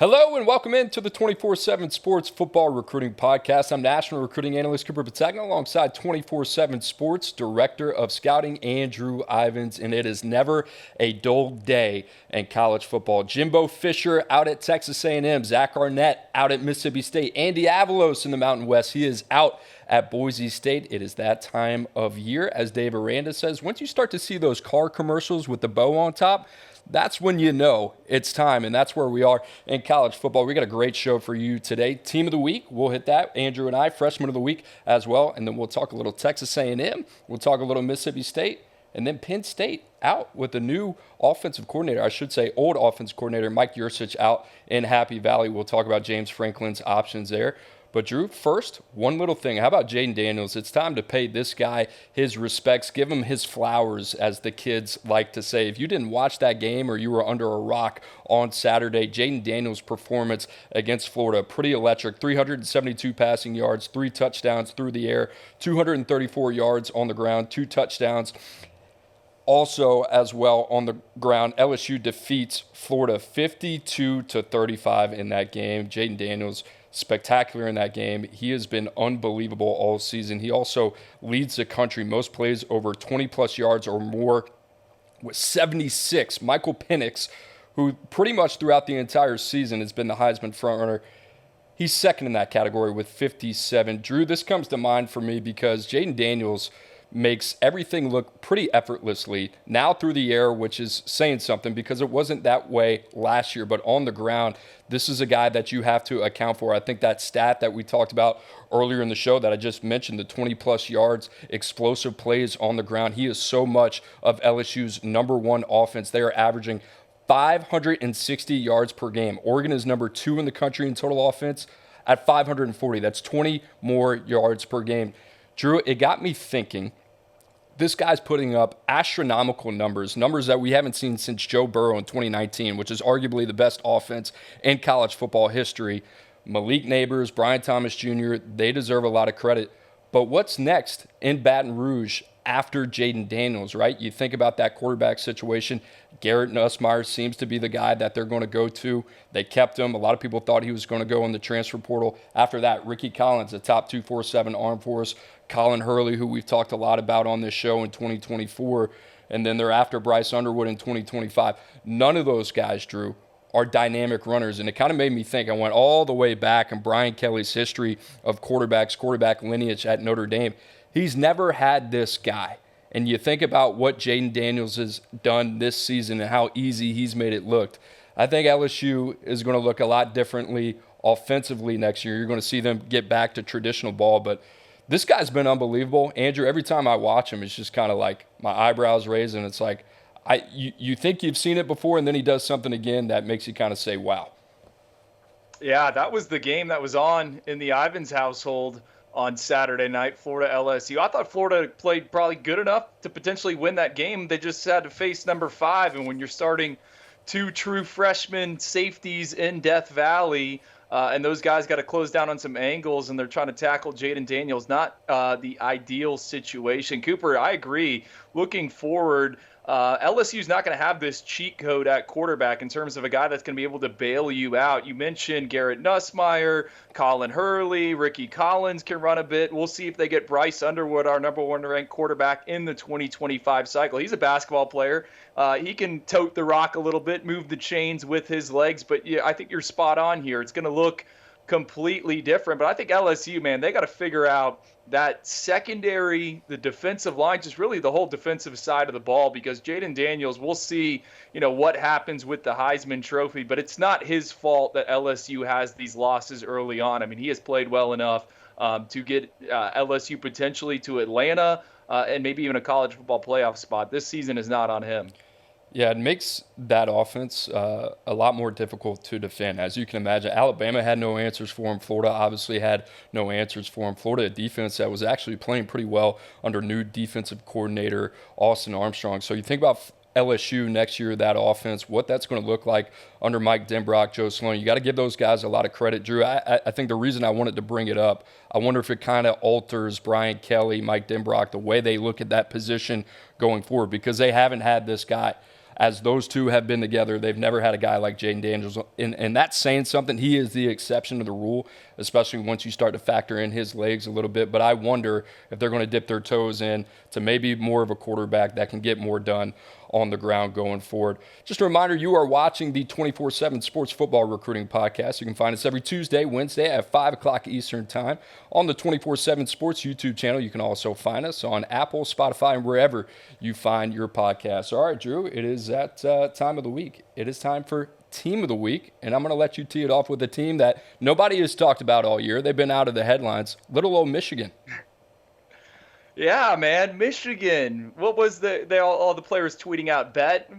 Hello and welcome into the 24/7 Sports Football Recruiting Podcast. I'm National Recruiting Analyst Cooper Petagna alongside 24/7 Sports Director of Scouting Andrew Ivins, and it is never a dull day in college football. Jimbo Fisher out at Texas A&M, Zach Arnett out at Mississippi State, Andy Avalos in the Mountain West, he is out at Boise State. It is that time of year, as Dave Aranda says. Once you start to see those car commercials with the bow on top, that's when you know it's time, and that's where we are in college football. We got a great show for you today. Team of the week, we'll hit that. Andrew and I, freshman of the week as well, and then we'll talk a little Texas A&M. We'll talk a little Mississippi State, and then Penn State out with a new offensive coordinator. I should say old offensive coordinator, Mike Yurich, out in Happy Valley. We'll talk about James Franklin's options there. But, Drew, first, one little thing. How about Jaden Daniels? It's time to pay this guy his respects. Give him his flowers, as the kids like to say. If you didn't watch that game or you were under a rock on Saturday, Jaden Daniels' performance against Florida, pretty electric. 372 passing yards, 3 touchdowns through the air, 234 yards on the ground, 2 touchdowns. Also, as well on the ground, LSU defeats Florida 52-35 in that game. Jaden Daniels spectacular in that game. He has been unbelievable all season. He also leads the country most plays over 20-plus yards or more with 76. Michael Penix, who pretty much throughout the entire season has been the Heisman frontrunner, he's second in that category with 57. Drew, this comes to mind for me because Jaden Daniels makes everything look pretty effortlessly now through the air, which is saying something because it wasn't that way last year. But on the ground, this is a guy that you have to account for. I think that stat that we talked about earlier in the show that I just mentioned, the 20-plus yards, explosive plays on the ground, he is so much of LSU's number one offense. They are averaging 560 yards per game. Oregon is number 2 in the country in total offense at 540. That's 20 more yards per game. Drew, it got me thinking. This guy's putting up astronomical numbers that we haven't seen since Joe Burrow in 2019, which is arguably the best offense in college football history. Malik Neighbors, Brian Thomas Jr., they deserve a lot of credit. But what's next in Baton Rouge after Jaden Daniels, right? You think about that quarterback situation. Garrett Nussmeier seems to be the guy that they're going to go to. They kept him. A lot of people thought he was going to go in the transfer portal. After that, Ricky Collins, a top 247 arm force. Colin Hurley, who we've talked a lot about on this show in 2024. And then they're after Bryce Underwood in 2025. None of those guys, Drew, are dynamic runners. And it kind of made me think. I went all the way back in Brian Kelly's history of quarterback lineage at Notre Dame. He's never had this guy. And you think about what Jaden Daniels has done this season and how easy he's made it look. I think LSU is going to look a lot differently offensively next year. You're going to see them get back to traditional ball. But this guy's been unbelievable. Andrew, every time I watch him, it's just kind of like my eyebrows raise. And it's like you think you've seen it before, and then he does something again that makes you kind of say, wow. Yeah, that was the game that was on in the Ivins household on Saturday night, Florida LSU. I thought Florida played probably good enough to potentially win that game. They just had to face number 5, and when you're starting 2 true freshman safeties in Death Valley, and those guys got to close down on some angles, and they're trying to tackle Jaden Daniels, not the ideal situation. Cooper, I agree. Looking forward, LSU's not going to have this cheat code at quarterback in terms of a guy that's going to be able to bail you out. You mentioned Garrett Nussmeier, Colin Hurley, Ricky Collins can run a bit. We'll see if they get Bryce Underwood, our number 1 ranked quarterback, in the 2025 cycle. He's a basketball player. He can tote the rock a little bit, move the chains with his legs. But yeah, I think you're spot on here. It's going to look completely different. But I think LSU, man, they got to figure out that secondary, the defensive line, just really the whole defensive side of the ball, because Jaden Daniels, we'll see, what happens with the Heisman Trophy, but it's not his fault that LSU has these losses early on. I mean, he has played well enough to get LSU potentially to Atlanta and maybe even a college football playoff spot. This season is not on him. Yeah, it makes that offense a lot more difficult to defend. As you can imagine, Alabama had no answers for him. Florida obviously had no answers for him. Florida, a defense that was actually playing pretty well under new defensive coordinator Austin Armstrong. So you think about LSU next year, that offense, what that's going to look like under Mike Denbrock, Joe Sloan. You got to give those guys a lot of credit. Drew, I think the reason I wanted to bring it up, I wonder if it kind of alters Brian Kelly, Mike Denbrock, the way they look at that position going forward, because they haven't had this guy. as those two have been together, they've never had a guy like Jaden Daniels. And that's saying something. He is the exception to the rule, especially once you start to factor in his legs a little bit. But I wonder if they're going to dip their toes in to maybe more of a quarterback that can get more done on the ground going forward. Just a reminder, you are watching the 24/7 Sports Football Recruiting Podcast. You can find us every Tuesday, Wednesday at 5 o'clock Eastern Time on the 24/7 Sports YouTube channel. You can also find us on Apple, Spotify, and wherever you find your podcasts. All right, Drew, it is that time of the week. It is time for Team of the Week, and I'm going to let you tee it off with a team that nobody has talked about all year. They've been out of the headlines. Little old Michigan. Yeah, man, Michigan. What was all the players tweeting out? Bet.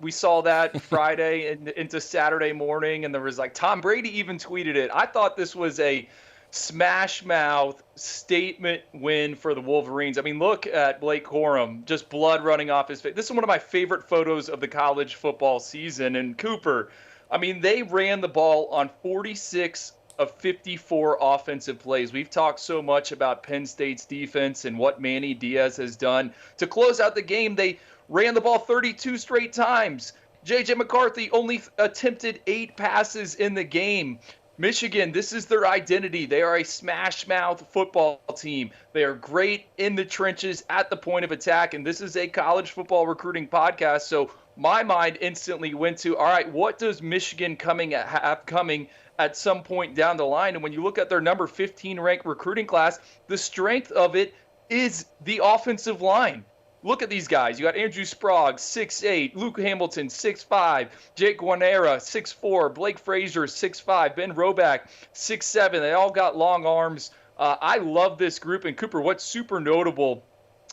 We saw that Friday into Saturday morning, and there was like Tom Brady even tweeted it. I thought this was a smash mouth statement win for the Wolverines. I mean, look at Blake Corum, just blood running off his face. This is one of my favorite photos of the college football season. And Cooper, I mean, they ran the ball on 46 of 54 offensive plays. We've talked so much about Penn State's defense and what Manny Diaz has done. To close out the game, they ran the ball 32 straight times. J.J. McCarthy only attempted 8 passes in the game. Michigan, this is their identity. They are a smash-mouth football team. They are great in the trenches at the point of attack, and this is a college football recruiting podcast, so my mind instantly went to, all right, what does Michigan have coming at some point down the line? And when you look at their number 15 ranked recruiting class, the strength of it is the offensive line. Look at these guys. You got Andrew Sprague, 6'8", Luke Hamilton, 6'5", Jake Guarnera, 6'4", Blake Frazier, 6'5", Ben Roback, 6'7". They all got long arms. I love this group. And Cooper, what's super notable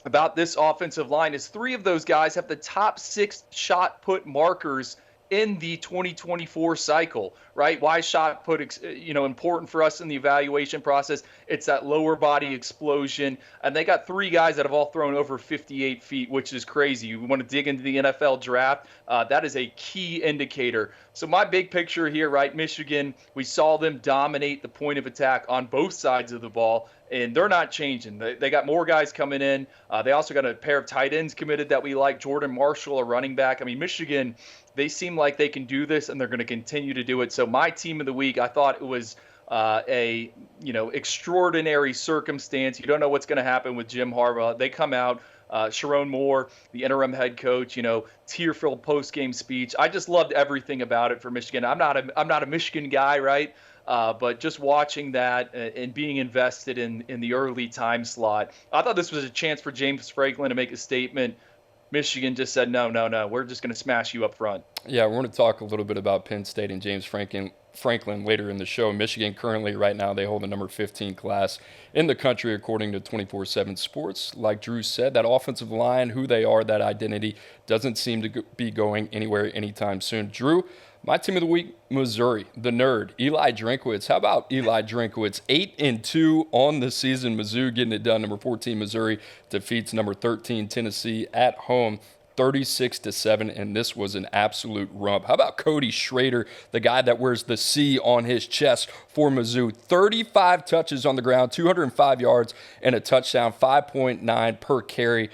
about this offensive line is 3 of those guys have the top 6 shot put markers in the 2024 cycle, right? Why is shot put, important for us in the evaluation process? It's that lower body explosion. And they got 3 guys that have all thrown over 58 feet, which is crazy. You want to dig into the NFL draft, that is a key indicator. So my big picture here, right? Michigan, we saw them dominate the point of attack on both sides of the ball, and they're not changing. They got more guys coming in. They also got a pair of tight ends committed that we like. Jordan Marshall, a running back. I mean, Michigan, they seem like they can do this, and they're going to continue to do it. So my team of the week, I thought it was extraordinary circumstance. You don't know what's going to happen with Jim Harbaugh. They come out. Sharon Moore, the interim head coach, tear-filled post-game speech. I just loved everything about it for Michigan. I'm not a Michigan guy, right? But just watching that and being invested in the early time slot, I thought this was a chance for James Franklin to make a statement. Michigan just said, no, we're just going to smash you up front. Yeah, we're going to talk a little bit about Penn State and James Franklin later in the show. Michigan currently, right now, they hold the number 15 class in the country according to 24/7 Sports. Like Drew said, that offensive line, who they are, that identity, doesn't seem to be going anywhere anytime soon. Drew, my team of the week, Missouri, the nerd, Eli Drinkwitz. How about Eli Drinkwitz? 8-2 on the season. Mizzou getting it done. Number 14, Missouri defeats number 13, Tennessee at home, 36-7, and this was an absolute rump. How about Cody Schrader, the guy that wears the C on his chest for Mizzou? 35 touches on the ground, 205 yards, and a touchdown, 5.9 per carry.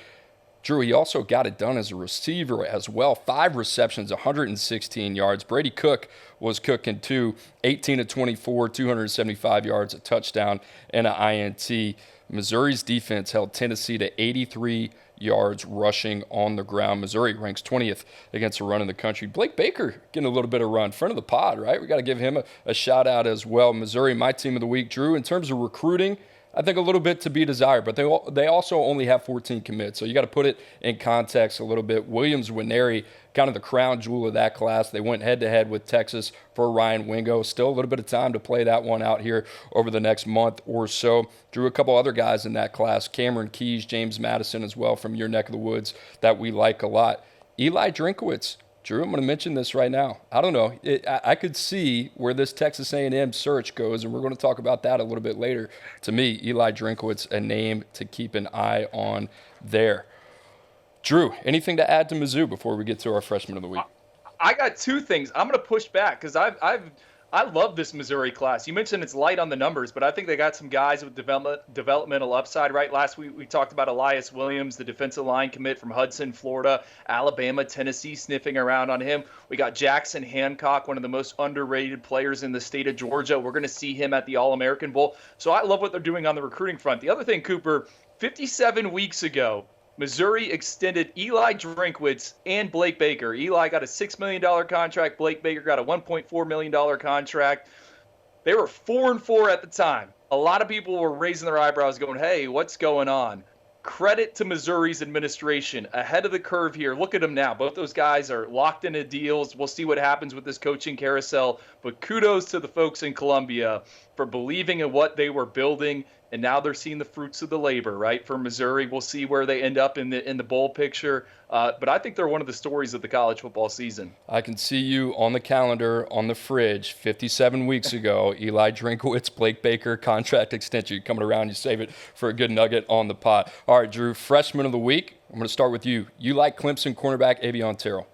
Drew, he also got it done as a receiver as well. 5 receptions, 116 yards. Brady Cook was cooking too. 18-24, 275 yards, a touchdown, and an INT. Missouri's defense held Tennessee to 83 yards rushing on the ground. Missouri ranks 20th against the run in the country. Blake Baker getting a little bit of run. Front of the pod, right? We got to give him a shout out as well. Missouri, my team of the week. Drew, in terms of recruiting, I think a little bit to be desired, but they also only have 14 commits, so you got to put it in context a little bit. Williams-Winery, kind of the crown jewel of that class. They went head-to-head with Texas for Ryan Wingo. Still a little bit of time to play that one out here over the next month or so. Drew a couple other guys in that class, Cameron Keys, James Madison as well from your neck of the woods that we like a lot. Eli Drinkwitz. Drew, I'm going to mention this right now. I don't know. I could see where this Texas A&M search goes, and we're going to talk about that a little bit later. To me, Eli Drinkwitz, a name to keep an eye on there. Drew, anything to add to Mizzou before we get to our freshman of the week? I got 2 things. I'm going to push back because I I love this Missouri class. You mentioned it's light on the numbers, but I think they got some guys with developmental upside, right? Last week we talked about Elias Williams, the defensive line commit from Hudson, Florida, Alabama, Tennessee, sniffing around on him. We got Jackson Hancock, one of the most underrated players in the state of Georgia. We're going to see him at the All-American Bowl. So I love what they're doing on the recruiting front. The other thing, Cooper, 57 weeks ago, Missouri extended Eli Drinkwitz and Blake Baker. Eli got a $6 million contract. Blake Baker got a $1.4 million contract. They were 4-4 at the time. A lot of people were raising their eyebrows going, hey, what's going on? Credit to Missouri's administration. Ahead of the curve here. Look at them now. Both those guys are locked into deals. We'll see what happens with this coaching carousel. But kudos to the folks in Columbia for believing in what they were building. And now they're seeing the fruits of the labor, right? For Missouri, we'll see where they end up in the bowl picture. But I think they're one of the stories of the college football season. I can see you on the calendar, on the fridge, 57 weeks ago, Eli Drinkwitz, Blake Baker, contract extension. You're coming around, you save it for a good nugget on the pot. All right, Drew, freshman of the week. I'm going to start with you. You like Clemson cornerback Avion Terrell?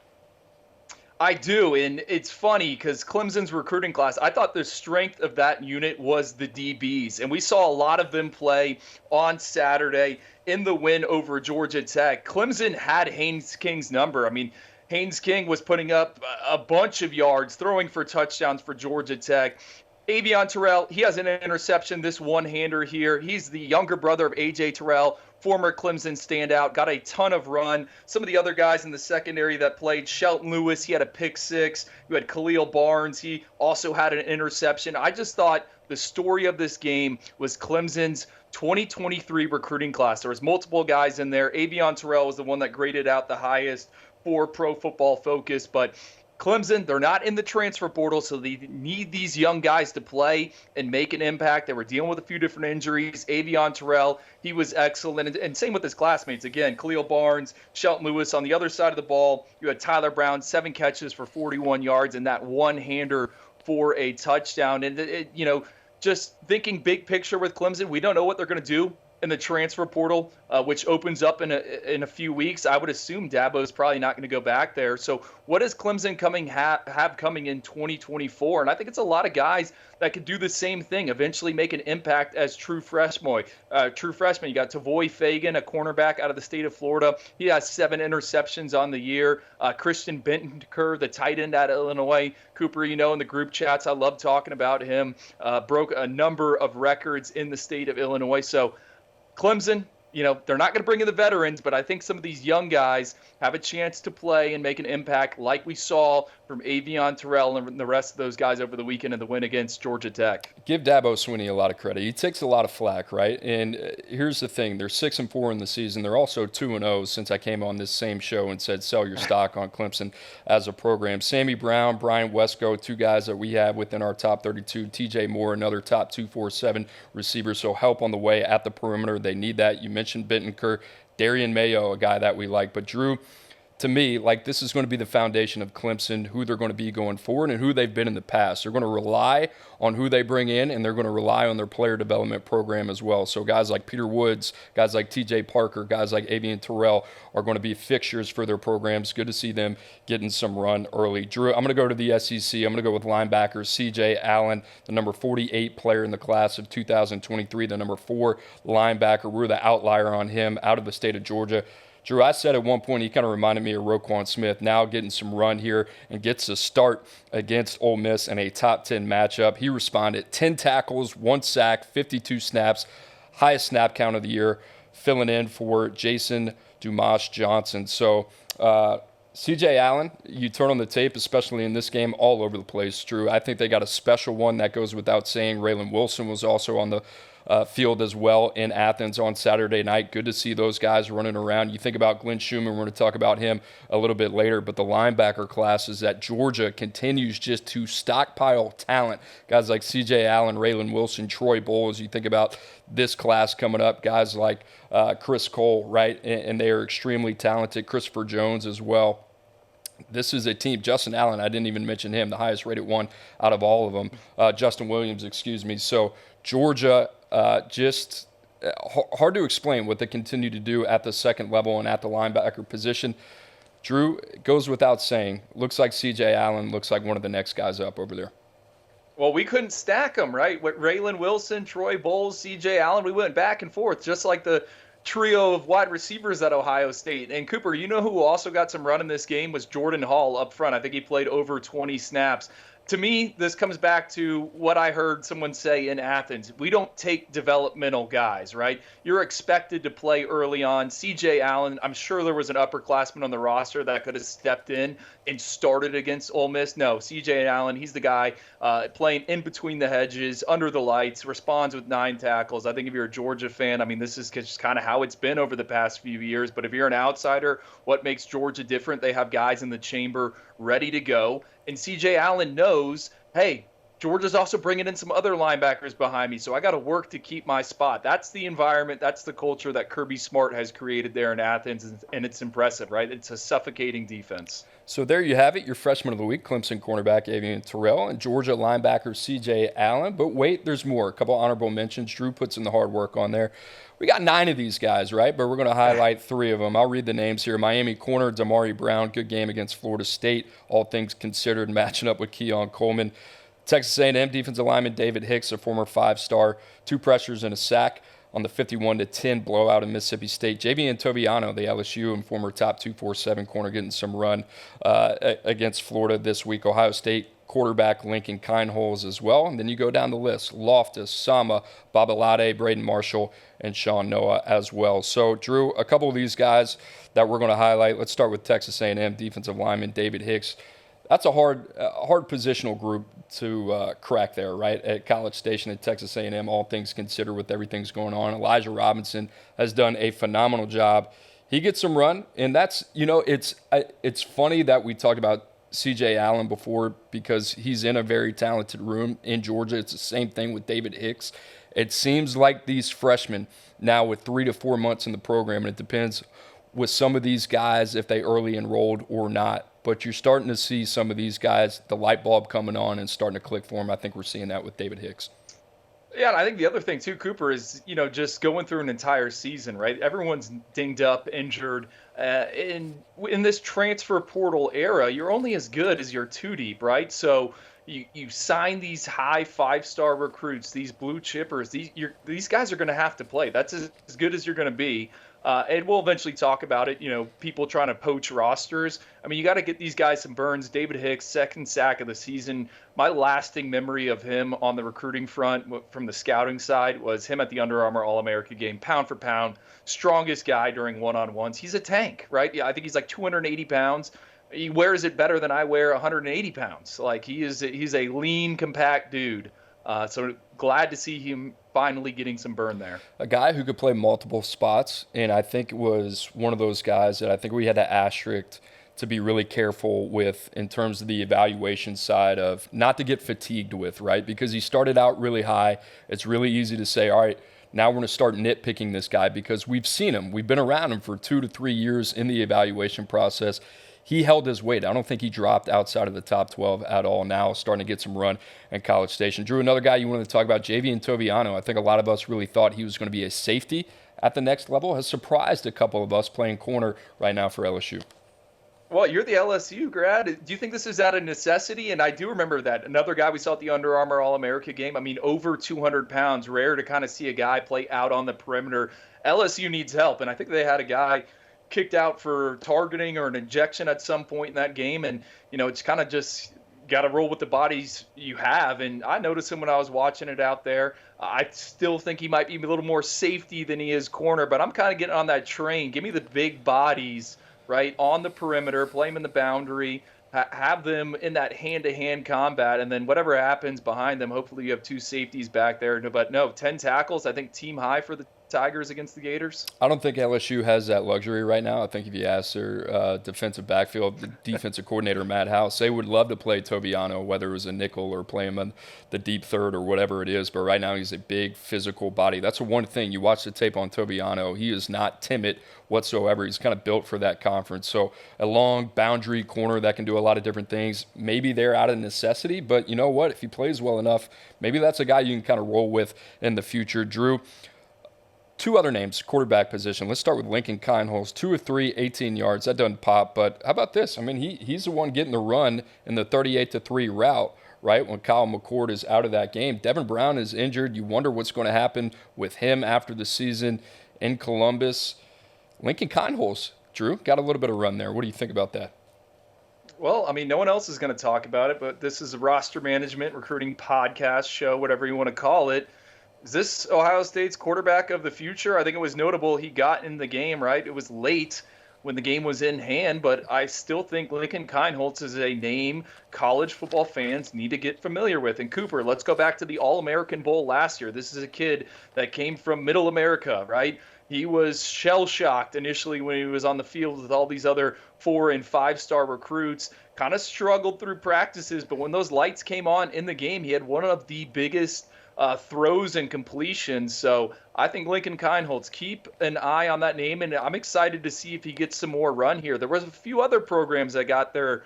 I do, and it's funny because Clemson's recruiting class, I thought the strength of that unit was the DBs, and we saw a lot of them play on Saturday in the win over Georgia Tech. Clemson had Haynes King's number. I mean, Haynes King was putting up a bunch of yards, throwing for touchdowns for Georgia Tech. Avion Terrell, he has an interception, this one-hander here. He's the younger brother of A.J. Terrell, former Clemson standout, got a ton of run. Some of the other guys in the secondary that played, Shelton Lewis, he had a pick six. You had Khalil Barnes, he also had an interception. I just thought the story of this game was Clemson's 2023 recruiting class. There was multiple guys in there. Avion Terrell was the one that graded out the highest for Pro Football Focus, but Clemson, they're not in the transfer portal, so they need these young guys to play and make an impact. They were dealing with a few different injuries. Avion Terrell, he was excellent. And same with his classmates. Again, Khalil Barnes, Shelton Lewis. On the other side of the ball, you had Tyler Brown, 7 catches for 41 yards, and that one-hander for a touchdown. And, just thinking big picture with Clemson, we don't know what they're going to do in the transfer portal, which opens up in a few weeks. I would assume Dabo's probably not going to go back there. So what does Clemson have coming in 2024? And I think it's a lot of guys that could do the same thing, eventually make an impact as true freshmen. You got Tavoy Fagan, a cornerback out of the state of Florida. He has 7 interceptions on the year. Christian Bentker, the tight end out of Illinois. Cooper, in the group chats, I love talking about him. Broke a number of records in the state of Illinois. So Clemson, they're not going to bring in the veterans, but I think some of these young guys have a chance to play and make an impact like we saw from Avion Terrell and the rest of those guys over the weekend in the win against Georgia Tech. Give Dabo Swinney a lot of credit. He takes a lot of flack, right? And here's the thing. They're 6-4 in the season. They're also 2-0 since I came on this same show and said sell your stock on Clemson as a program. Sammy Brown, Brian Wesco, 2 guys that we have within our top 32. TJ Moore, another top 247 receiver. So help on the way at the perimeter. They need that. You mentioned Bittenker. Darian Mayo, a guy that we like. But Drew, to me, this is going to be the foundation of Clemson, who they're going to be going forward and who they've been in the past. They're going to rely on who they bring in, and they're going to rely on their player development program as well. So guys like Peter Woods, guys like TJ Parker, guys like Avion Terrell are going to be fixtures for their programs. Good to see them getting some run early. Drew, I'm going to go to the SEC. I'm going to go with linebackers. C.J. Allen, the number 48 player in the class of 2023, the number 4 linebacker. We're the outlier on him out of the state of Georgia. Drew, I said at one point he kind of reminded me of Roquan Smith, now getting some run here and gets a start against Ole Miss in a top 10 matchup. He responded 10 tackles, 1 sack, 52 snaps, highest snap count of the year, filling in for Jason Dumas Johnson. So C.J. Allen, you turn on the tape, especially in this game, all over the place, Drew. I think they got a special one that goes without saying. Raylan Wilson was also on the field as well in Athens on Saturday night. Good to see those guys running around. You think about Glenn Schumann, we're going to talk about him a little bit later, but the linebacker classes that Georgia continues just to stockpile talent. Guys like C.J. Allen, Raylan Wilson, Troy Bowles. You think about this class coming up, guys like Chris Cole, right? And they are extremely talented. Christopher Jones as well. This is a team. Justin Allen, I didn't even mention him, the highest rated one out of all of them. Justin Williams, excuse me. So Georgia, just hard to explain what they continue to do at the second level and at the linebacker position. Drew, it goes without saying, looks like C.J. Allen looks like one of the next guys up over there. Well, we couldn't stack them, right? With Raylan Wilson, Troy Bowles, C.J. Allen, we went back and forth, just like the trio of wide receivers at Ohio State. And Cooper, you know who also got some run in this game was Jordan Hall up front. I think he played over 20 snaps. To me, this comes back to what I heard someone say in Athens. We don't take developmental guys, right? You're expected to play early on. C.J. Allen, I'm sure there was an upperclassman on the roster that could have stepped in and started against Ole Miss. No, C.J. Allen, he's the guy playing in between the hedges, under the lights, responds with 9 tackles. I think if you're a Georgia fan, I mean, this is just kind of how it's been over the past few years. But if you're an outsider, what makes Georgia different? They have guys in the chamber ready to go. And C.J. Allen knows, hey, Georgia's also bringing in some other linebackers behind me, so I got to work to keep my spot. That's the environment, that's the culture that Kirby Smart has created there in Athens, and it's impressive, right? It's a suffocating defense. So there you have it, your freshman of the week, Clemson cornerback Avian Terrell and Georgia linebacker C.J. Allen. But wait, there's more. A couple honorable mentions. Drew puts in the hard work on there. We got 9 of these guys, right? But we're going to highlight 3 of them. I'll read the names here. Miami corner, Damari Brown, good game against Florida State, all things considered, matching up with Keon Coleman. Texas A&M defensive lineman David Hicks, a former 5-star, 2 pressures and a sack on the 51-10 blowout in Mississippi State. Javian Toviano, the LSU and former top 247 corner, getting some run against Florida this week. Ohio State quarterback Lincoln Kineholes as well. And then you go down the list. Loftus, Sama, Babalade, Braden Marshall, and Sean Noah as well. So, Drew, a couple of these guys that we're going to highlight. Let's start with Texas A&M defensive lineman David Hicks. That's a hard positional group to crack there, right? At College Station at Texas A&M, all things considered with everything's going on. Elijah Robinson has done a phenomenal job. He gets some run, and that's, it's funny that we talked about C.J. Allen before because he's in a very talented room in Georgia. It's the same thing with David Hicks. It seems like these freshmen now with 3 to 4 months in the program, and it depends with some of these guys if they early enrolled or not. But you're starting to see some of these guys, the light bulb coming on and starting to click for them. I think we're seeing that with David Hicks. Yeah, and I think the other thing too, Cooper, is just going through an entire season, right? Everyone's dinged up, injured. In this transfer portal era, you're only as good as your 2 deep, right? So you sign these high 5-star recruits, these blue chippers. These guys are going to have to play. That's as good as you're going to be. And we'll eventually talk about it, people trying to poach rosters. I mean, you got to get these guys some burns. David Hicks, 2nd sack of the season. My lasting memory of him on the recruiting front from the scouting side was him at the Under Armour All-America game, pound for pound, strongest guy during one-on-ones. He's a tank, right? Yeah, I think he's like 280 pounds. He wears it better than I wear 180 pounds. Like he's a lean, compact dude. So glad to see him finally getting some burn there. A guy who could play multiple spots, and I think it was one of those guys that I think we had to asterisk to be really careful with in terms of the evaluation side of not to get fatigued with, right? Because he started out really high. It's really easy to say, all right, now we're going to start nitpicking this guy because we've seen him. We've been around him for 2 to 3 years in the evaluation process. He held his weight. I don't think he dropped outside of the top 12 at all now, starting to get some run in College Station. Drew, another guy you wanted to talk about, Javian Toviano. I think a lot of us really thought he was going to be a safety at the next level. Has surprised a couple of us playing corner right now for LSU. Well, you're the LSU grad. Do you think this is out of necessity? And I do remember that. Another guy we saw at the Under Armour All-America game, I mean, over 200 pounds. Rare to kind of see a guy play out on the perimeter. LSU needs help, and I think they had a guy kicked out for targeting or an injection at some point in that game. And, it's kind of just got to roll with the bodies you have. And I noticed him when I was watching it out there. I still think he might be a little more safety than he is corner, but I'm kind of getting on that train. Give me the big bodies, right, on the perimeter, play them in the boundary, have them in that hand-to-hand combat, and then whatever happens behind them, hopefully you have 2 safeties back there. But no, 10 tackles, I think team high for the Tigers against the Gators. I don't think LSU has that luxury right now. I think if you ask their defensive backfield, the defensive coordinator, Matt House, they would love to play Toviano, whether it was a nickel or play him in the deep third or whatever it is. But right now he's a big physical body. That's the one thing. You watch the tape on Toviano, he is not timid whatsoever. He's kind of built for that conference. So a long boundary corner that can do a lot of different things. Maybe they're out of necessity, but you know what? If he plays well enough, maybe that's a guy you can kind of roll with in the future. Drew, 2 other names, quarterback position. Let's start with Lincoln Kineholes. 2 of 3, 18 yards. That doesn't pop, but how about this? I mean, he's the one getting the run in the 38-3 route right, when Kyle McCord is out of that game. Devin Brown is injured. You wonder what's going to happen with him after the season in Columbus. Lincoln Kindholz, Drew, got a little bit of run there. What do you think about that? Well, I mean, no one else is going to talk about it, but this is a roster management, recruiting podcast show, whatever you want to call it. Is this Ohio State's quarterback of the future? I think it was notable he got in the game, right? It was late when the game was in hand, but I still think Lincoln Kindholz is a name college football fans need to get familiar with. And Cooper, let's go back to the All-American Bowl last year. This is a kid that came from Middle America, right? He was shell-shocked initially when he was on the field with all these other 4- and 5-star recruits, kind of struggled through practices, but when those lights came on in the game, he had one of the biggest throws and completions. So I think Lincoln Kindholz, keep an eye on that name, and I'm excited to see if he gets some more run here. There was a few other programs that got their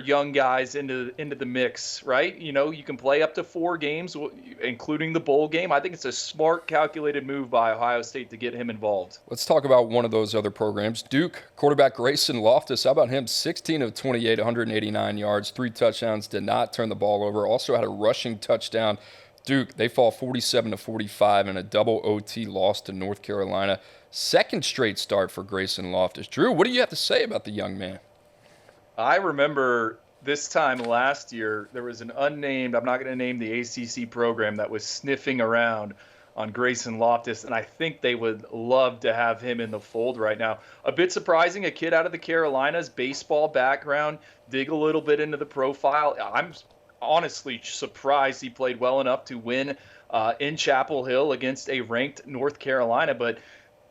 young guys into the mix, right? You know, you can play up to 4 games, including the bowl game. I think it's a smart, calculated move by Ohio State to get him involved. Let's talk about one of those other programs. Duke quarterback Grayson Loftus, how about him? 16 of 28, 189 yards, 3 touchdowns, did not turn the ball over. Also had a rushing touchdown. Duke, they fall 47-45 in a double OT loss to North Carolina. Second straight start for Grayson Loftus. Drew, what do you have to say about the young man? I remember this time last year, there was an unnamed, I'm not going to name the ACC program, that was sniffing around on Grayson Loftus, and I think they would love to have him in the fold right now. A bit surprising, a kid out of the Carolinas, baseball background, dig a little bit into the profile. I'm honestly surprised he played well enough to win in Chapel Hill against a ranked North Carolina, but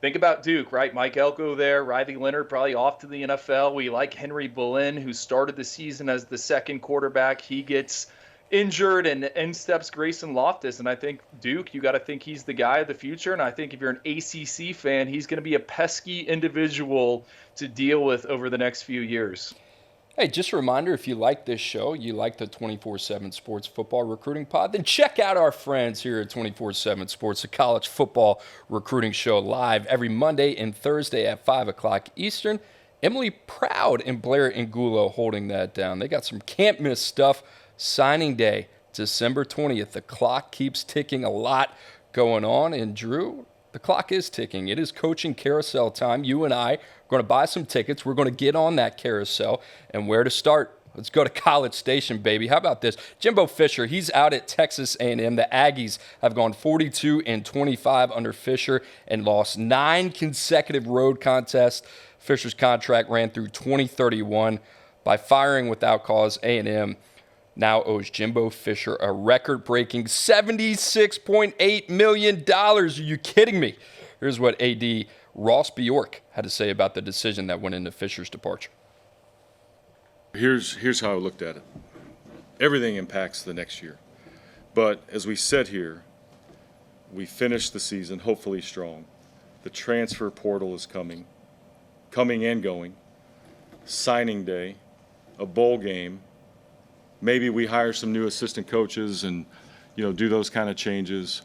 think about Duke, right? Mike Elko there, Riley Leonard probably off to the NFL. We like Henry Boleyn, who started the season as the second quarterback. He gets injured, and in steps Grayson Loftus. And I think Duke, you got to think he's the guy of the future. And I think if you're an ACC fan, he's going to be a pesky individual to deal with over the next few years. Hey, just a reminder, if you like this show, you like the 24/7 Sports Football Recruiting Pod, then check out our friends here at 24/7 Sports, the college football recruiting show, live every Monday and Thursday at 5 o'clock Eastern. Emily Proud and Blair Angulo holding that down. They got some can't-miss stuff. Signing day, December 20th. The clock keeps ticking, a lot going on. And Drew, the clock is ticking. It is coaching carousel time. You and I are going to buy some tickets. We're going to get on that carousel. And where to start? Let's go to College Station, baby. How about this? Jimbo Fisher, he's out at Texas A&M. The Aggies have gone 42-25 under Fisher and lost 9 consecutive road contests. Fisher's contract ran through 2031. By firing without cause, A&M now owes Jimbo Fisher a record-breaking $76.8 million. Are you kidding me? Here's what AD Ross Bjork had to say about the decision that went into Fisher's departure. Here's how I looked at it. Everything impacts the next year. But as we said here, we finished the season hopefully strong. The transfer portal is coming and going. Signing day, a bowl game. Maybe we hire some new assistant coaches and, do those kind of changes.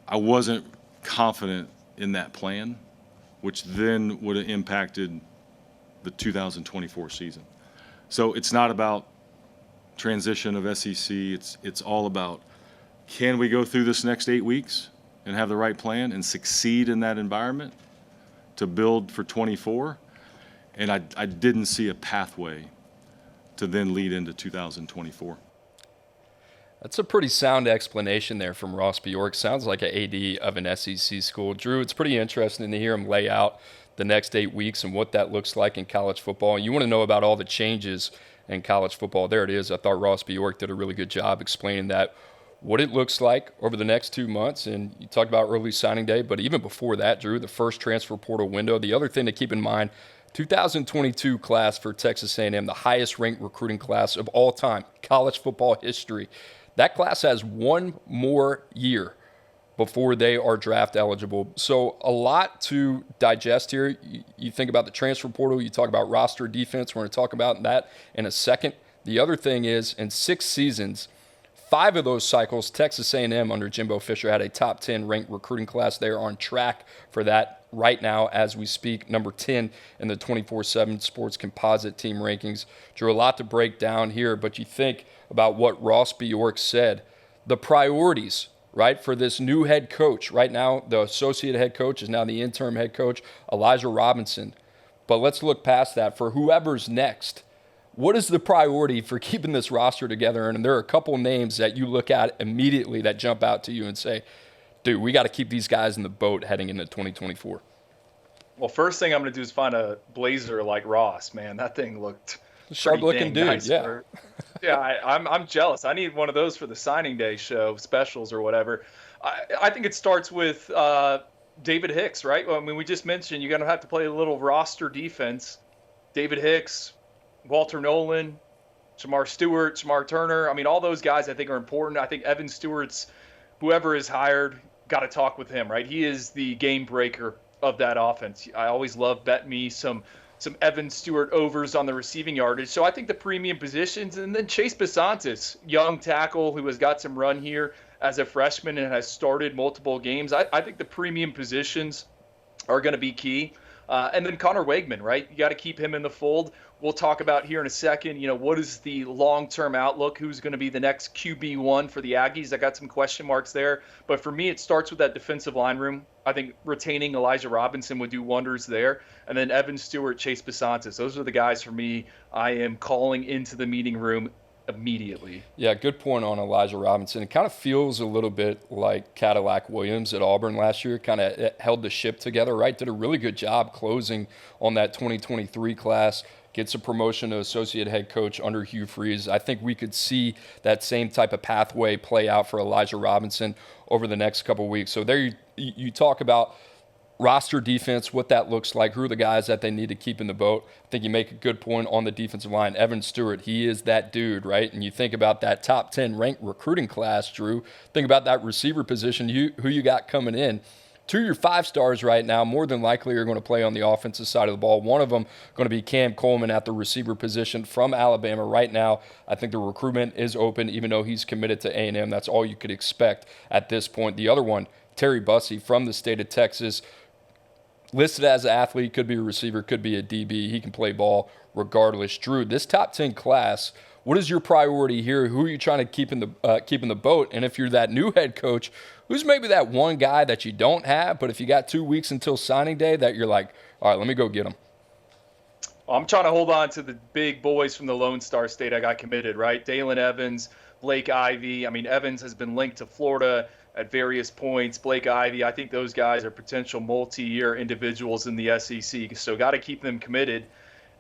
I wasn't confident in that plan, which then would have impacted the 2024 season. So it's not about transition of SEC. It's all about, can we go through this next 8 weeks and have the right plan and succeed in that environment to build for 24? And I didn't see a pathway to then lead into 2024. That's a pretty sound explanation there from Ross Bjork. Sounds like an AD of an SEC school. Drew, it's pretty interesting to hear him lay out the next 8 weeks and what that looks like in college football. You want to know about all the changes in college football. There it is. I thought Ross Bjork did a really good job explaining that, what it looks like over the next 2 months. And you talked about early signing day, but even before that, Drew, the first transfer portal window. The other thing to keep in mind, 2022 class for Texas A&M, the highest ranked recruiting class of all time, college football history. That class has one more year before they are draft eligible. So a lot to digest here. You think about the transfer portal, you talk about roster defense. We're going to talk about that in a second. The other thing is, in 6 seasons, 5 of those cycles, Texas A&M under Jimbo Fisher had a top 10 ranked recruiting class. They are on track for that right now as we speak, number 10 in the 24/7 Sports Composite Team rankings. Drew, a lot to break down here, but you think about what Ross Bjork said, the priorities, right, for this new head coach. Right now, the associate head coach is now the interim head coach, Elijah Robinson. But let's look past that. For whoever's next, what is the priority for keeping this roster together? And there are a couple names that you look at immediately that jump out to you and say, dude, we got to keep these guys in the boat heading into 2024. Well, first thing I'm going to do is find a blazer like Ross, man. That thing looked sharp-looking dude, nice. Yeah. I'm jealous. I need one of those for the signing day show specials or whatever. I think it starts with David Hicks, right? Well, I mean, we just mentioned you're going to have to play a little roster defense. David Hicks, Walter Nolan, Shamar Stewart, Shamar Turner. I mean, all those guys I think are important. I think Evan Stewart's, whoever is hired, got to talk with him, right? He is the game breaker of that offense. I always love bet me some Evan Stewart overs on the receiving yardage. So I think the premium positions, and then Chase Besantis, young tackle who has got some run here as a freshman and has started multiple games. I think the premium positions are going to be key. And then Connor Wegman, right? You got to keep him in the fold. We'll talk about here in a second, what is the long-term outlook? Who's going to be the next QB1 for the Aggies? I got some question marks there. But for me, it starts with that defensive line room. I think retaining Elijah Robinson would do wonders there. And then Evan Stewart, Chase Besantis. Those are the guys for me I am calling into the meeting room immediately. Yeah, good point on Elijah Robinson. It kind of feels a little bit like Cadillac Williams at Auburn last year, kind of held the ship together, right? Did a really good job closing on that 2023 class, gets a promotion to associate head coach under Hugh Freeze. I think we could see that same type of pathway play out for Elijah Robinson over the next couple of weeks. So there you talk about roster defense, what that looks like, who are the guys that they need to keep in the boat. I think you make a good point on the defensive line. Evan Stewart, he is that dude, right? And you think about that top 10 ranked recruiting class, Drew. Think about that receiver position, who you got coming in. 2 of your 5 stars right now more than likely are going to play on the offensive side of the ball. One of them going to be Cam Coleman at the receiver position from Alabama. Right now, I think the recruitment is open, even though he's committed to A&M. That's all you could expect at this point. The other one, Terry Bussey from the state of Texas, listed as an athlete, could be a receiver, could be a DB. He can play ball regardless. Drew, this top 10 class, what is your priority here? Who are you trying to keep in the boat? And if you're that new head coach, who's maybe that one guy that you don't have, but if you got 2 weeks until signing day that you're like, all right, let me go get him? I'm trying to hold on to the big boys from the Lone Star State I got committed, right? Dalen Evans, Blake Ivy. I mean, Evans has been linked to Florida at various points. Blake Ivy, I think those guys are potential multi-year individuals in the SEC, so got to keep them committed.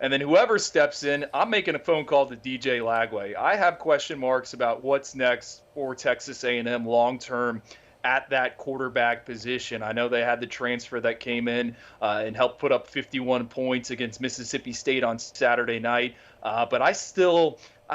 And then whoever steps in, I'm making a phone call to DJ Lagway. I have question marks about what's next for Texas A&M long-term at that quarterback position. I know they had the transfer that came in and helped put up 51 points against Mississippi State on Saturday night. But I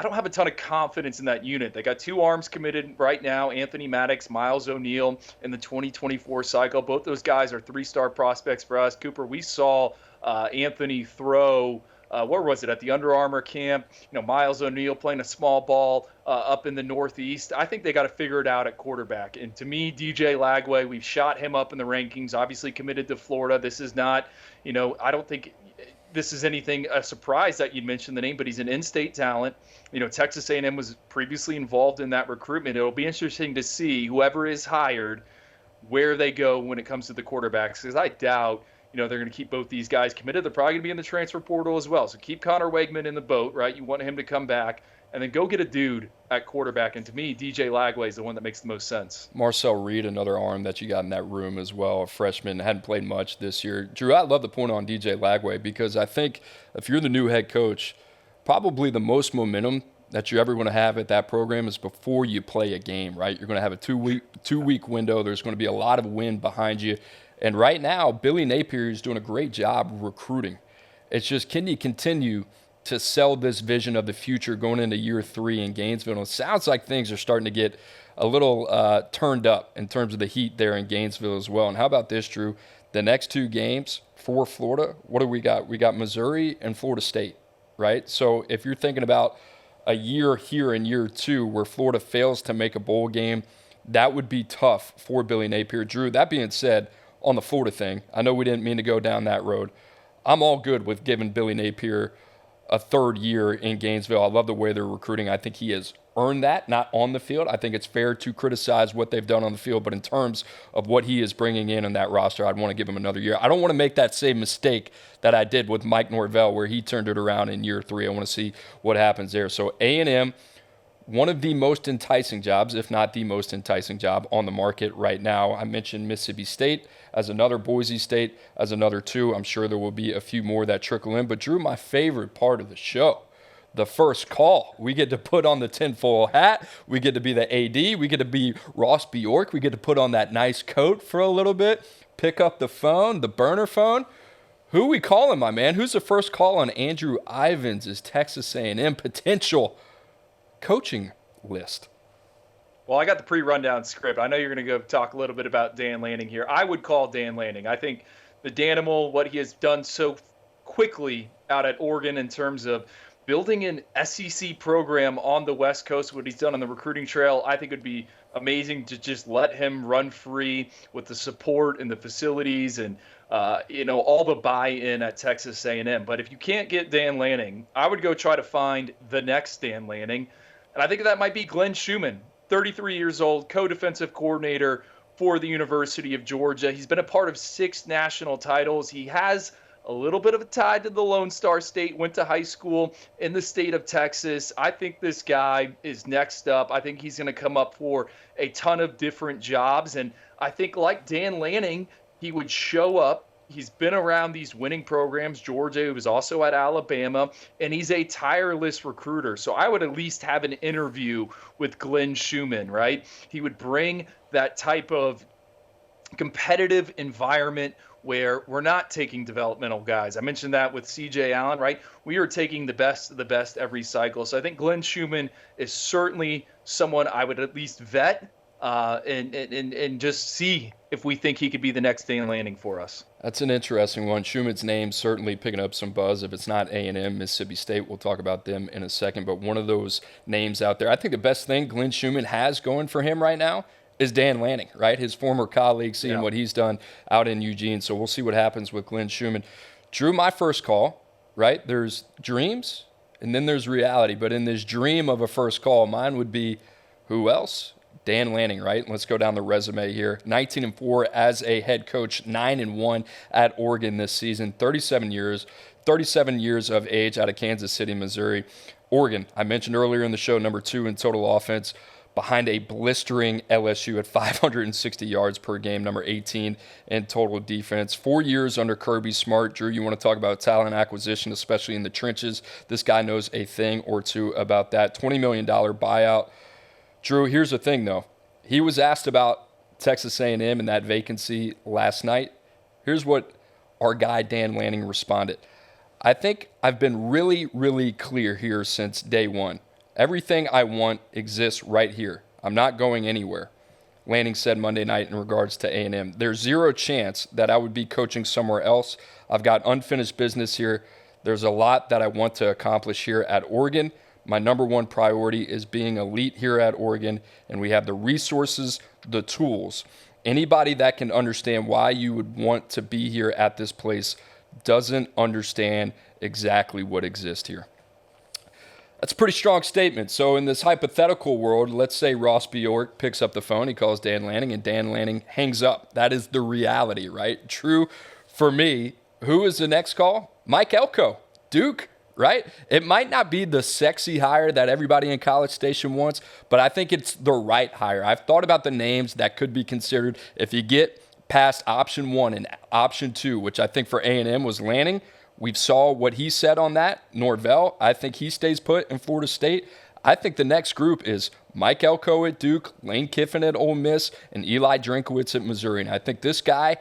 don't have a ton of confidence in that unit. They got 2 arms committed right now, Anthony Maddox, Miles O'Neill in the 2024 cycle. Both those guys are 3-star prospects for us. Cooper, we saw Anthony throw, where was it, at the Under Armour camp? Miles O'Neill playing a small ball up in the Northeast. I think they got to figure it out at quarterback. And to me, DJ Lagway, we've shot him up in the rankings, obviously committed to Florida. This is not, I don't think this is anything a surprise that you mentioned the name, but he's an in-state talent. Texas A&M was previously involved in that recruitment. It'll be interesting to see whoever is hired, where they go when it comes to the quarterbacks, because I doubt, they're going to keep both these guys committed. They're probably going to be in the transfer portal as well. So keep Connor Wegman in the boat, right? You want him to come back, and then go get a dude at quarterback. And to me, DJ Lagway is the one that makes the most sense. Marcel Reed, another arm that you got in that room as well, a freshman, hadn't played much this year. Drew, I love the point on DJ Lagway because I think if you're the new head coach, probably the most momentum that you're ever going to have at that program is before you play a game, right? You're going to have a two-week window. There's going to be a lot of wind behind you. And right now, Billy Napier is doing a great job recruiting. It's just, can you continue to sell this vision of the future going into year 3 in Gainesville? And it sounds like things are starting to get a little turned up in terms of the heat there in Gainesville as well. And how about this, Drew? The next 2 games for Florida, what do we got? We got Missouri and Florida State, right? So if you're thinking about a year here in year 2 where Florida fails to make a bowl game, that would be tough for Billy Napier. Drew, that being said, on the Florida thing, I know we didn't mean to go down that road. I'm all good with giving Billy Napier a third year in Gainesville. I love the way they're recruiting. I think he has earned that, not on the field. I think it's fair to criticize what they've done on the field, but in terms of what he is bringing in that roster, I'd want to give him another year. I don't want to make that same mistake that I did with Mike Norvell where he turned it around in year 3. I want to see what happens there. So A&M, one of the most enticing jobs, if not the most enticing job on the market right now. I mentioned Mississippi State as another, Boise State as another 2. I'm sure there will be a few more that trickle in. But Drew, my favorite part of the show, the first call. We get to put on the tinfoil hat. We get to be the AD. We get to be Ross Bjork. We get to put on that nice coat for a little bit, pick up the phone, the burner phone. Who we calling, my man? Who's the first call on Andrew Ivins' is Texas A&M potential coaching list? Well, I got the pre-rundown script. I know you're going to go talk a little bit about Dan Lanning here. I would call Dan Lanning. I think the Danimal, what he has done so quickly out at Oregon in terms of building an SEC program on the West Coast, what he's done on the recruiting trail, I think would be amazing to just let him run free with the support and the facilities and all the buy-in at Texas A&M. But if you can't get Dan Lanning, I would go try to find the next Dan Lanning. And I think that might be Glenn Schumann, 33 years old, co-defensive coordinator for the University of Georgia. He's been a part of 6 national titles. He has a little bit of a tie to the Lone Star State, went to high school in the state of Texas. I think this guy is next up. I think he's going to come up for a ton of different jobs. And I think like Dan Lanning, he would show up. He's been around these winning programs. Georgia, he was also at Alabama, and he's a tireless recruiter. So I would at least have an interview with Glenn Schumann, right? He would bring that type of competitive environment where we're not taking developmental guys. I mentioned that with C.J. Allen, right? We are taking the best of the best every cycle. So I think Glenn Schumann is certainly someone I would at least vet and just see if we think he could be the next Dan Lanning for us. That's an interesting one. Schumann's name certainly picking up some buzz. If it's not A&M, Mississippi State, we'll talk about them in a second. But one of those names out there. I think the best thing Glenn Schumann has going for him right now is Dan Lanning, right? His former colleague, seeing what he's done out in Eugene. So we'll see what happens with Glenn Schumann. Drew, my first call, right? There's dreams and then there's reality. But in this dream of a first call, mine would be who else? Dan Lanning, right? Let's go down the resume here. 19-4 as a head coach, 9-1 at Oregon this season, 37 years of age out of Kansas City, Missouri. Oregon, I mentioned earlier in the show, number 2 in total offense, behind a blistering LSU at 560 yards per game, number 18 in total defense. 4 years under Kirby Smart. Drew, you want to talk about talent acquisition, especially in the trenches. This guy knows a thing or two about that. $20 million buyout. Drew, here's the thing, though. He was asked about Texas A&M and that vacancy last night. Here's what our guy Dan Lanning responded. I think I've been really, really clear here since day one. Everything I want exists right here. I'm not going anywhere. Lanning said Monday night in regards to A&M. There's zero chance that I would be coaching somewhere else. I've got unfinished business here. There's a lot that I want to accomplish here at Oregon. My number one priority is being elite here at Oregon, and we have the resources, the tools. Anybody that can understand why you would want to be here at this place doesn't understand exactly what exists here. That's a pretty strong statement. So in this hypothetical world, let's say Ross Bjork picks up the phone, he calls Dan Lanning, and Dan Lanning hangs up. That is the reality, right? True for me. Who is the next call? Mike Elko, Duke. Right? It might not be the sexy hire that everybody in College Station wants, but I think it's the right hire. I've thought about the names that could be considered. If you get past option 1 and option 2, which I think for A&M was Lanning, we saw what he said on that. Norvell, I think he stays put in Florida State. I think the next group is Mike Elko at Duke, Lane Kiffin at Ole Miss, and Eli Drinkowitz at Missouri. And I think this guy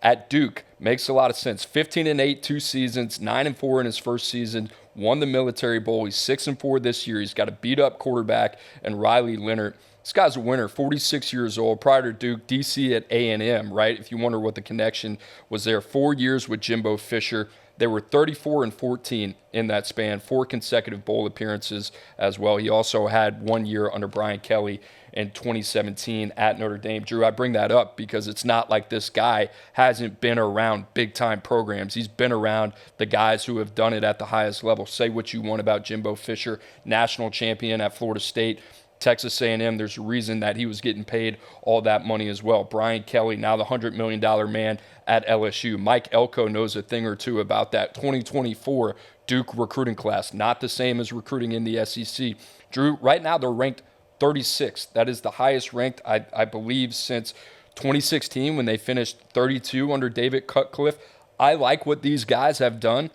at Duke makes a lot of sense. 15-8, 2 seasons, 9-4 in his first season, won the Military Bowl. He's 6-4 this year. He's got a beat-up quarterback and Riley Leonard. This guy's a winner, 46 years old, prior to Duke, DC at A&M, right? If you wonder what the connection was there. 4 years with Jimbo Fisher. They were 34-14 in that span, 4 consecutive bowl appearances as well. He also had 1 year under Brian Kelly in 2017 at Notre Dame. Drew, I bring that up because it's not like this guy hasn't been around big-time programs. He's been around the guys who have done it at the highest level. Say what you want about Jimbo Fisher, national champion at Florida State, Texas A&M, there's a reason that he was getting paid all that money as well. Brian Kelly, now the $100 million man at LSU. Mike Elko knows a thing or two about that 2024 Duke recruiting class. Not the same as recruiting in the SEC. Drew, right now they're ranked 36th. That is the highest ranked, I believe, since 2016 when they finished 32 under David Cutcliffe. I like what these guys have done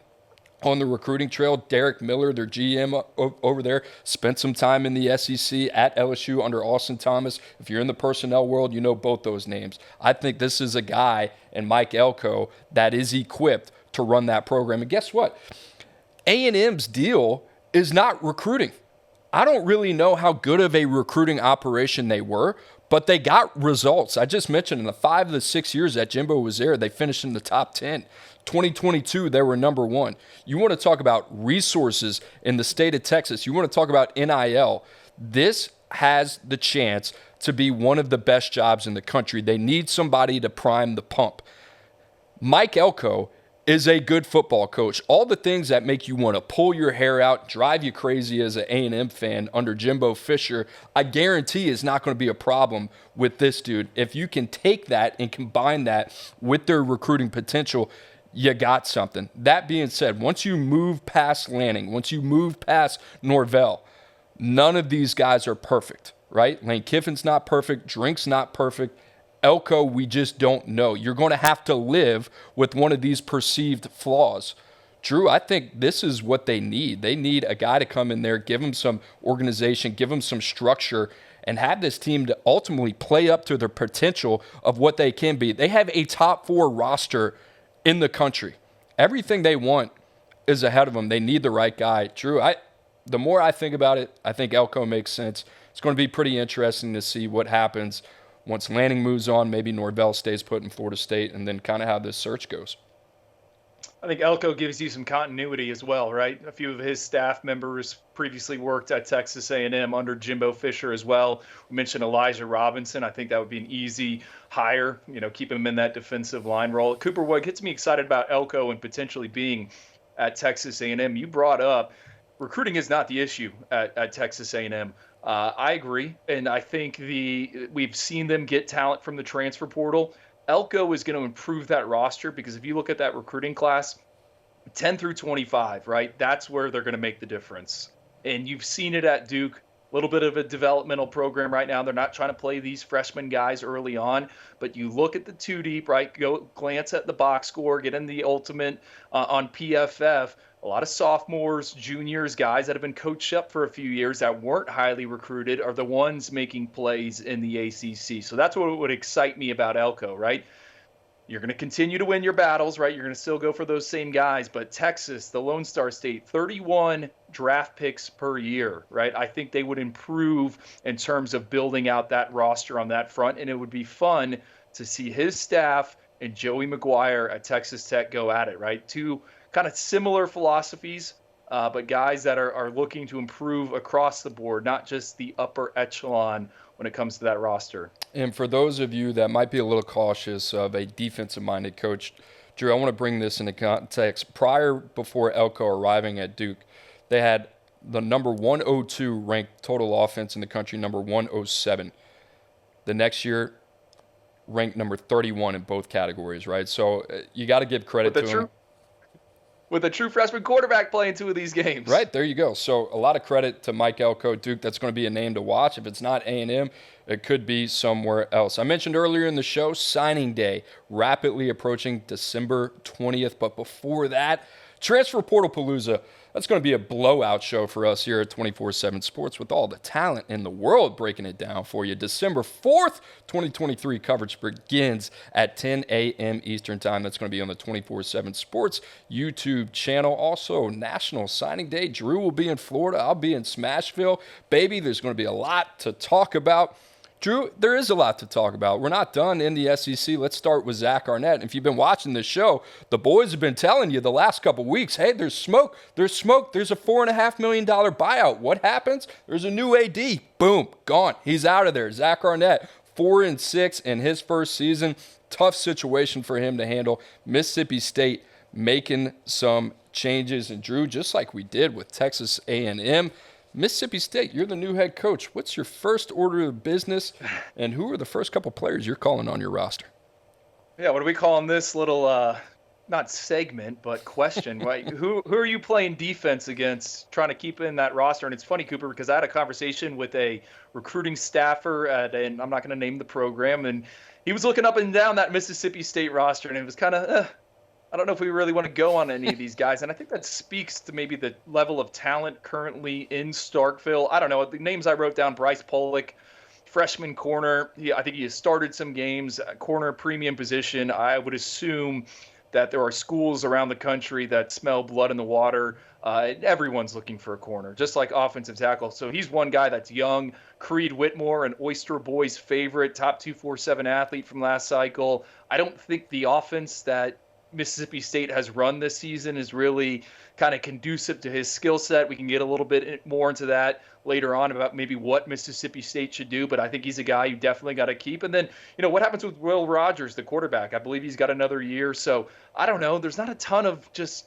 on the recruiting trail. Derek Miller, their GM over there, spent some time in the SEC at LSU under Austin Thomas. If you're in the personnel world, you know both those names. I think this is a guy, and Mike Elko, that is equipped to run that program. And guess what? A&M's deal is not recruiting. I don't really know how good of a recruiting operation they were, but they got results. I just mentioned in the 5 of the 6 years that Jimbo was there, they finished in the top 10. 2022, they were number 1. You want to talk about resources in the state of Texas. You want to talk about NIL. This has the chance to be one of the best jobs in the country. They need somebody to prime the pump. Mike Elko is a good football coach. All the things that make you want to pull your hair out, drive you crazy as an A&M fan under Jimbo Fisher, I guarantee is not going to be a problem with this dude. If you can take that and combine that with their recruiting potential, you got something. That being said, once you move past Lanning, once you move past Norvell, none of these guys are perfect, right? Lane Kiffin's not perfect. Drink's not perfect. Elko, we just don't know. You're going to have to live with one of these perceived flaws. Drew, I think this is what they need. They need a guy to come in there, give them some organization, give them some structure, and have this team to ultimately play up to their potential of what they can be. They have a top 4 roster in the country. Everything they want is ahead of them. They need the right guy. Drew, the more I think about it, I think Elko makes sense. It's going to be pretty interesting to see what happens once Lanning moves on. Maybe Norvell stays put in Florida State, and then kind of how this search goes. I think Elko gives you some continuity as well, right? A few of his staff members previously worked at Texas A&M under Jimbo Fisher as well. We mentioned Elijah Robinson. I think that would be an easy hire, keep him in that defensive line role. Cooper, what gets me excited about Elko and potentially being at Texas A&M, you brought up recruiting is not the issue at Texas A&M. I agree, and I think we've seen them get talent from the transfer portal. Elko is going to improve that roster because if you look at that recruiting class, 10 through 25, right, that's where they're going to make the difference. And you've seen it at Duke, a little bit of a developmental program right now. They're not trying to play these freshman guys early on, but you look at the 2 deep, right, go glance at the box score, get in the ultimate on PFF. A lot of sophomores, juniors, guys that have been coached up for a few years that weren't highly recruited are the ones making plays in the ACC. So that's what would excite me about Elko, right? You're going to continue to win your battles, right? You're going to still go for those same guys. But Texas, the Lone Star State, 31 draft picks per year, right? I think they would improve in terms of building out that roster on that front. And it would be fun to see his staff and Joey McGuire at Texas Tech go at it, right? 2 kind of similar philosophies, but guys that are looking to improve across the board, not just the upper echelon when it comes to that roster. And for those of you that might be a little cautious of a defensive-minded coach, Drew, I want to bring this into context. Before Elko arriving at Duke, they had the number 102 ranked total offense in the country, number 107. The next year, ranked number 31 in both categories, right? So you got to give credit to him. With a true freshman quarterback playing 2 of these games. Right, there you go. So a lot of credit to Mike Elko, Duke. That's going to be a name to watch. If it's not A&M, it could be somewhere else. I mentioned earlier in the show, signing day, rapidly approaching December 20th. But before that, Transfer Portal Palooza. That's going to be a blowout show for us here at 24/7 Sports with all the talent in the world breaking it down for you. December 4th, 2023 coverage begins at 10 a.m. Eastern Time. That's going to be on the 24/7 Sports YouTube channel. Also, National Signing Day. Drew will be in Florida. I'll be in Smashville. Baby, there's going to be a lot to talk about. Drew, there is a lot to talk about. We're not done in the SEC. Let's start with Zach Arnett. If you've been watching this show, the boys have been telling you the last couple weeks, hey, there's smoke. There's smoke. There's a $4.5 million buyout. What happens? There's a new AD. Boom, gone. He's out of there. Zach Arnett, 4-6 in his first season. Tough situation for him to handle. Mississippi State making some changes. And Drew, just like we did with Texas A&M, Mississippi State, you're the new head coach. What's your first order of business, and who are the first couple players you're calling on your roster? Yeah, what are we calling this little, not segment, but question, right? Who are you playing defense against, trying to keep in that roster? And it's funny, Cooper, because I had a conversation with a recruiting staffer and I'm not going to name the program, and he was looking up and down that Mississippi State roster, and it was kind of, I don't know if we really want to go on any of these guys. And I think that speaks to maybe the level of talent currently in Starkville. I don't know. The names I wrote down, Bryce Pollock, freshman corner. I think he has started some games, corner premium position. I would assume that there are schools around the country that smell blood in the water. Everyone's looking for a corner, just like offensive tackle. So he's one guy that's young. Creed Whitmore, an Oyster Boys favorite, top 247 athlete from last cycle. I don't think the offense that Mississippi State has run this season is really kind of conducive to his skill set. We can get a little bit more into that later on about maybe what Mississippi State should do, but I think he's a guy you definitely got to keep. And then, what happens with Will Rogers, the quarterback? I believe he's got another year. So I don't know. There's not a ton of just,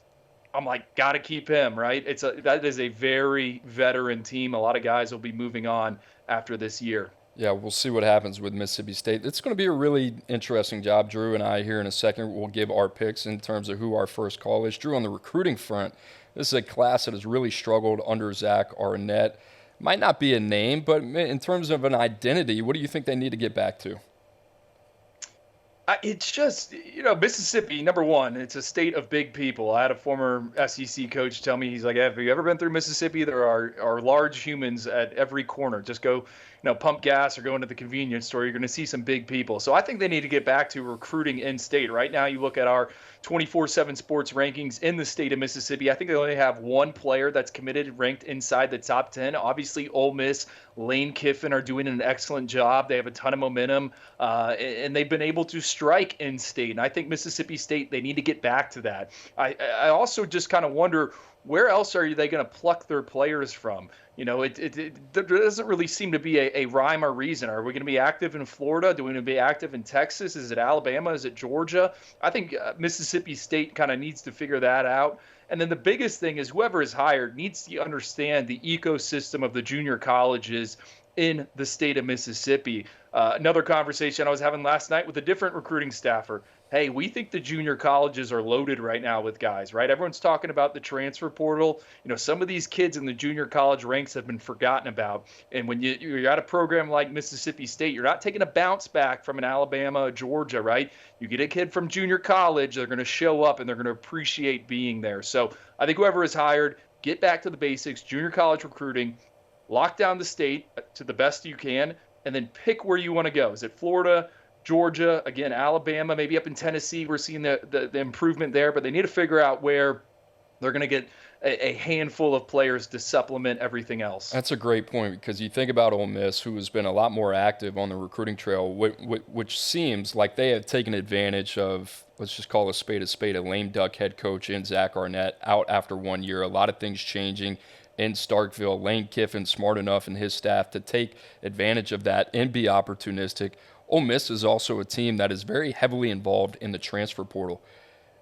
I'm like, got to keep him, right? That is a very veteran team. A lot of guys will be moving on after this year. Yeah, we'll see what happens with Mississippi State. It's going to be a really interesting job. Drew and I here in a second will give our picks in terms of who our first call is. Drew, on the recruiting front, this is a class that has really struggled under Zach Arnett. Might not be a name, but in terms of an identity, what do you think they need to get back to? It's just, Mississippi, number one, it's a state of big people. I had a former SEC coach tell me, he's like, have you ever been through Mississippi? There are large humans at every corner. Just go, pump gas or go into the convenience store. You're going to see some big people. So I think they need to get back to recruiting in state. Right now, you look at our 24/7 sports rankings in the state of Mississippi. I think they only have one player that's committed ranked inside the top 10. Obviously, Ole Miss, Lane Kiffin are doing an excellent job. They have a ton of momentum, and they've been able to strike in state. And I think Mississippi State, they need to get back to that. I also just kind of wonder, where else are they going to pluck their players from? There doesn't really seem to be a rhyme or reason. Are we going to be active in Florida? Do we going to be active in Texas? Is it Alabama? Is it Georgia? I think Mississippi State kind of needs to figure that out. And then the biggest thing is whoever is hired needs to understand the ecosystem of the junior colleges in the state of Mississippi. Another conversation I was having last night with a different recruiting staffer. Hey, we think the junior colleges are loaded right now with guys, right? Everyone's talking about the transfer portal. Some of these kids in the junior college ranks have been forgotten about. And when you're at a program like Mississippi State, you're not taking a bounce back from an Alabama or Georgia, right? You get a kid from junior college, they're going to show up and they're going to appreciate being there. So I think whoever is hired, get back to the basics, junior college recruiting, lock down the state to the best you can, and then pick where you want to go. Is it Florida, Georgia, again, Alabama, maybe up in Tennessee? We're seeing the improvement there, but they need to figure out where they're going to get a handful of players to supplement everything else. That's a great point, because you think about Ole Miss, who has been a lot more active on the recruiting trail, which seems like they have taken advantage of, let's just call a lame duck head coach in Zach Arnett out after 1 year. A lot of things changing in Starkville. Lane Kiffin smart enough and his staff to take advantage of that and be opportunistic. Ole Miss is also a team that is very heavily involved in the transfer portal.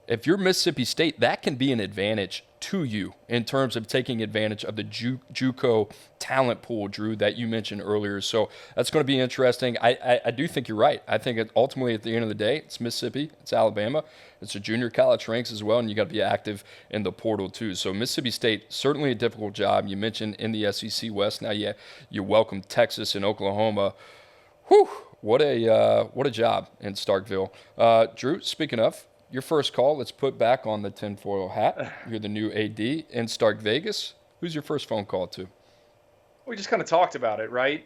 If you're Mississippi State, that can be an advantage to you in terms of taking advantage of the JUCO talent pool, Drew, that you mentioned earlier. So that's going to be interesting. I do think you're right. I think ultimately at the end of the day, it's Mississippi, it's Alabama, it's the junior college ranks as well, and you got to be active in the portal too. So Mississippi State, certainly a difficult job. You mentioned in the SEC West. Now you welcome Texas and Oklahoma. Whew, what a job in Starkville. Drew, speaking of, your first call, let's put back on the tinfoil hat. You're the new AD in Stark Vegas. Who's your first phone call to? We just kind of talked about it, right?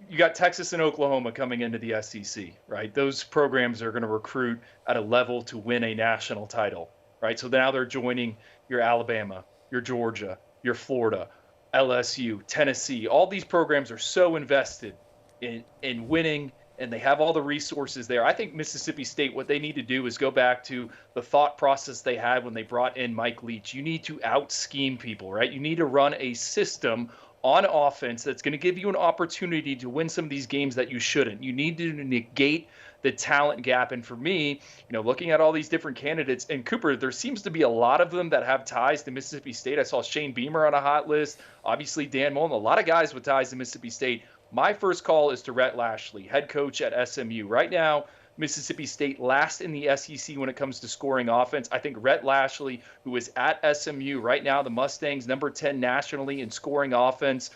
You got Texas and Oklahoma coming into the SEC, right? Those programs are going to recruit at a level to win a national title, right? So now they're joining your Alabama, your Georgia, your Florida, LSU, Tennessee. All these programs are so invested in winning, and they have all the resources there. I think Mississippi State, what they need to do is go back to the thought process they had when they brought in Mike Leach. You need to out-scheme people, right? You need to run a system on offense that's going to give you an opportunity to win some of these games that you shouldn't. You need to negate the talent gap. And for me, looking at all these different candidates, and Cooper, there seems to be a lot of them that have ties to Mississippi State. I saw Shane Beamer on a hot list, obviously Dan Mullen, a lot of guys with ties to Mississippi State. My first call is to Rhett Lashley, head coach at SMU. Right now, Mississippi State last in the SEC when it comes to scoring offense. I think Rhett Lashley, who is at SMU right now, the Mustangs, number 10 nationally in scoring offense.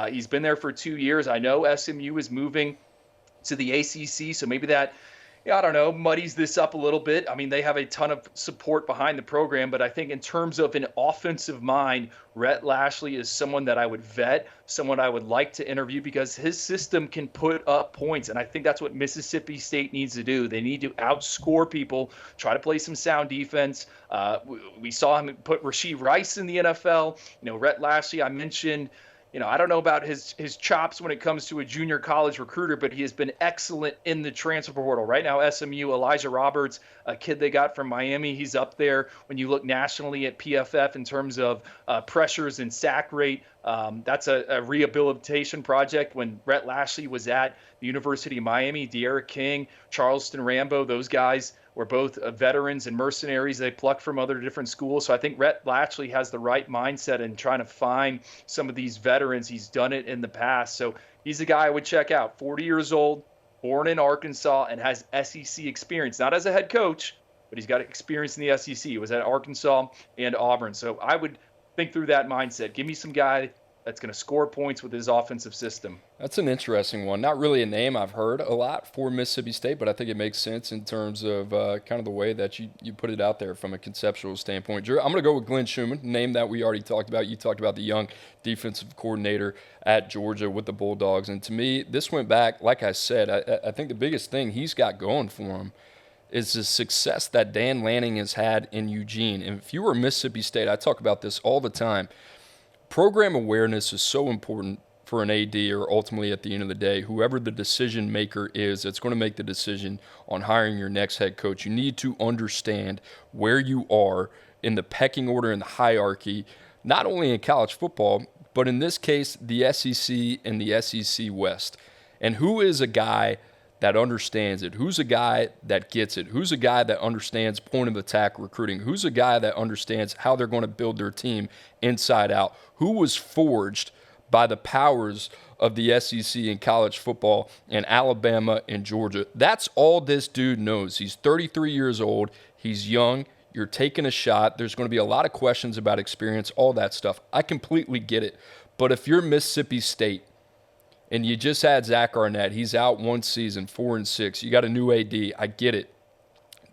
He's been there for 2 years. I know SMU is moving to the ACC, so maybe that, I don't know, muddies this up a little bit. I mean, they have a ton of support behind the program, but I think in terms of an offensive mind, Rhett Lashley is someone that I would vet, someone I would like to interview because his system can put up points, and I think that's what Mississippi State needs to do. They need to outscore people, try to play some sound defense. We saw him put Rashee Rice in the NFL. Rhett Lashley, I mentioned, I don't know about his chops when it comes to a junior college recruiter, but he has been excellent in the transfer portal. Right now, SMU, Elijah Roberts, a kid they got from Miami, he's up there when you look nationally at PFF in terms of pressures and sack rate. That's a rehabilitation project. When Rhett Lashley was at the University of Miami, De'Ara King, Charleston Rambo, those guys were both veterans and mercenaries they plucked from other different schools. So I think Rhett Lashley has the right mindset in trying to find some of these veterans. He's done it in the past. So he's a guy I would check out. 40 years old, born in Arkansas, and has SEC experience. Not as a head coach, but he's got experience in the SEC. He was at Arkansas and Auburn. So I would think through that mindset. Give me some guy that's going to score points with his offensive system. That's an interesting one. Not really a name I've heard a lot for Mississippi State, but I think it makes sense in terms of kind of the way that you put it out there from a conceptual standpoint. Drew, I'm going to go with Glenn Schumann, name that we already talked about. You talked about the young defensive coordinator at Georgia with the Bulldogs. And to me, this went back, like I said, I think the biggest thing he's got going for him is the success that Dan Lanning has had in Eugene. And if you were Mississippi State, I talk about this all the time, program awareness is so important for an AD, or ultimately at the end of the day, whoever the decision maker is that's going to make the decision on hiring your next head coach. You need to understand where you are in the pecking order and the hierarchy, not only in college football, but in this case, the SEC and the SEC West. And who is a guy that understands it? Who's a guy that gets it? Who's a guy that understands point of attack recruiting? Who's a guy that understands how they're going to build their team inside out? Who was forged by the powers of the SEC in college football and Alabama and Georgia? That's all this dude knows. He's 33 years old. He's young. You're taking a shot. There's going to be a lot of questions about experience, all that stuff. I completely get it. But if you're Mississippi State, and you just had Zach Arnett, he's out one season, 4-6. You got a new AD. I get it.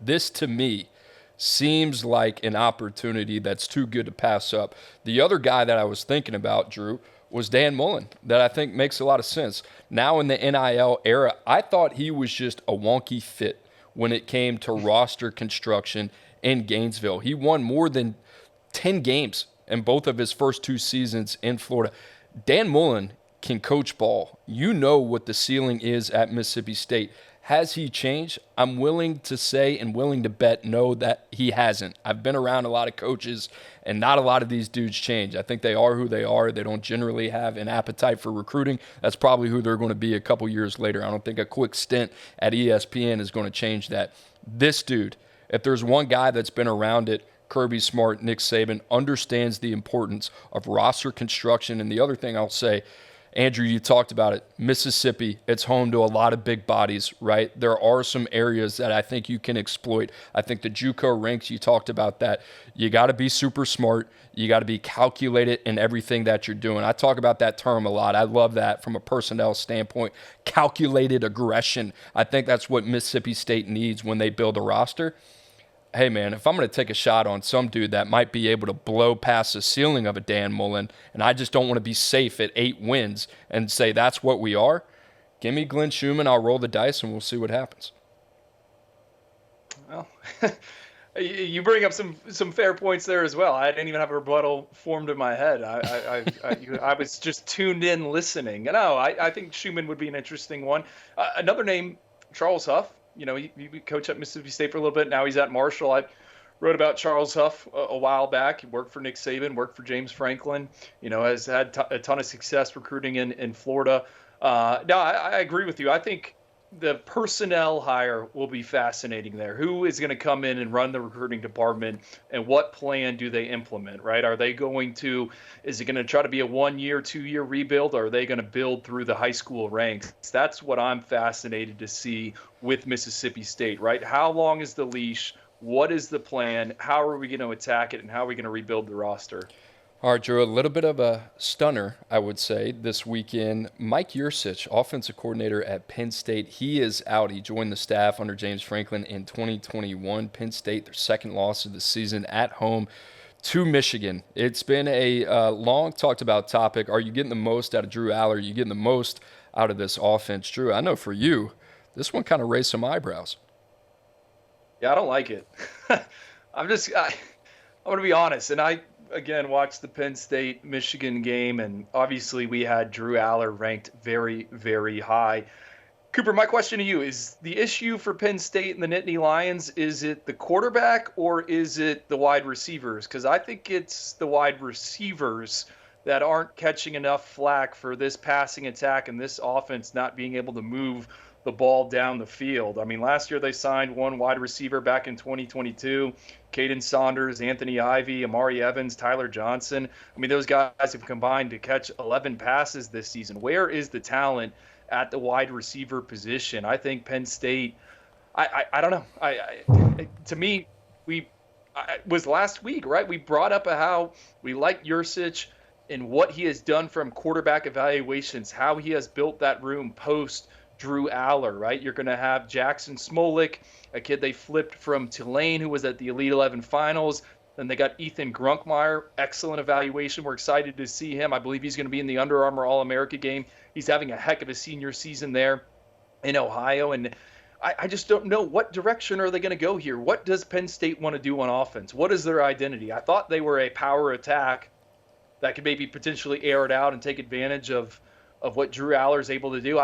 This, to me, seems like an opportunity that's too good to pass up. The other guy that I was thinking about, Drew, was Dan Mullen, that I think makes a lot of sense. Now in the NIL era, I thought he was just a wonky fit when it came to roster construction in Gainesville. He won more than 10 games in both of his first 2 seasons in Florida. Dan Mullen can coach ball. You know what the ceiling is at Mississippi State. Has he changed? I'm willing to say and willing to bet no, that he hasn't. I've been around a lot of coaches, and not a lot of these dudes change. I think they are who they are. They don't generally have an appetite for recruiting. That's probably who they're going to be a couple years later. I don't think a quick stint at ESPN is going to change that. This dude, if there's one guy that's been around it, Kirby Smart, Nick Saban, understands the importance of roster construction. And the other thing I'll say, Andrew, you talked about it. Mississippi, it's home to a lot of big bodies, right? There are some areas that I think you can exploit. I think the JUCO ranks, you talked about that. You got to be super smart. You got to be calculated in everything that you're doing. I talk about that term a lot. I love that from a personnel standpoint. Calculated aggression. I think that's what Mississippi State needs when they build a roster. hey, man, if I'm going to take a shot on some dude that might be able to blow past the ceiling of a Dan Mullen, and I just don't want to be safe at 8 wins and say that's what we are, give me Glenn Schumann. I'll roll the dice, and we'll see what happens. Well, you bring up some fair points there as well. I didn't even have a rebuttal formed in my head. I was just tuned in listening. No, I think Schumann would be an interesting one. Another name, Charles Huff. You know, he coached at Mississippi State for a little bit. Now he's at Marshall. I wrote about Charles Huff a while back. He worked for Nick Saban, worked for James Franklin. You know, has had a ton of success recruiting in Florida. No, I agree with you. I think the personnel hire will be fascinating there. Who is going to come in and run the recruiting department, and what plan do they implement, right? Are they going to, is it going to try to be a 1-year, 2-year rebuild, or are they going to build through the high school ranks? That's what I'm fascinated to see with Mississippi State, right? How long is the leash? What is the plan? How are we going to attack it, and how are we going to rebuild the roster? All right, Drew, a little bit of a stunner, I would say, this weekend. Mike Yurich, offensive coordinator at Penn State, he is out. He joined the staff under James Franklin in 2021. Penn State, their second loss of the season at home to Michigan. It's been a long talked about topic. Are you getting the most out of Drew Aller? Are you getting the most out of this offense? Drew, I know for you, this one kind of raised some eyebrows. Yeah, I don't like it. I'm going to be honest, and I again watched the Penn State Michigan game, and obviously we had Drew Aller ranked very, very high. Cooper, my question to you is, the issue for Penn State and the Nittany Lions, is it the quarterback or is it the wide receivers? Because I think it's the wide receivers that aren't catching enough flack for this passing attack and this offense not being able to move the ball down the field. I mean, last year they signed one wide receiver back in 2022, Caden Saunders, Anthony Ivy, Amari Evans, Tyler Johnson. I mean, those guys have combined to catch 11 passes this season. Where is the talent at the wide receiver position? I think Penn State, I don't know. To me, was last week, right? We brought up how we like Yurcich and what he has done from quarterback evaluations, how he has built that room post Drew Aller, right? You're going to have Jackson Smolik, a kid they flipped from Tulane who was at the Elite 11 finals. Then they got Ethan Grunkmeyer, excellent evaluation. We're excited to see him. I believe he's going to be in the Under Armour All-America game. He's having a heck of a senior season there in Ohio. And I just don't know, what direction are they going to go here? What does Penn State want to do on offense? What is their identity? I thought they were a power attack that could maybe potentially air it out and take advantage of what Drew Aller is able to do.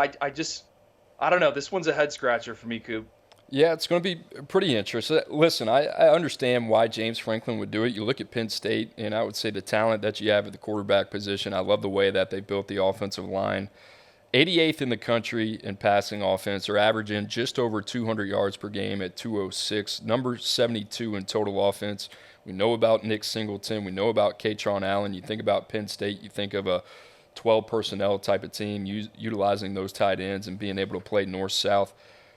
I don't know. This one's a head scratcher for me, Coop. Yeah, it's going to be pretty interesting. Listen, I understand why James Franklin would do it. You look at Penn State, and I would say the talent that you have at the quarterback position. I love the way that they built the offensive line. 88th in the country in passing offense. They're averaging just over 200 yards per game at 206. Number 72 in total offense. We know about Nick Singleton. We know about Katron Allen. You think about Penn State, you think of a 12 personnel type of team, utilizing those tight ends and being able to play north-south.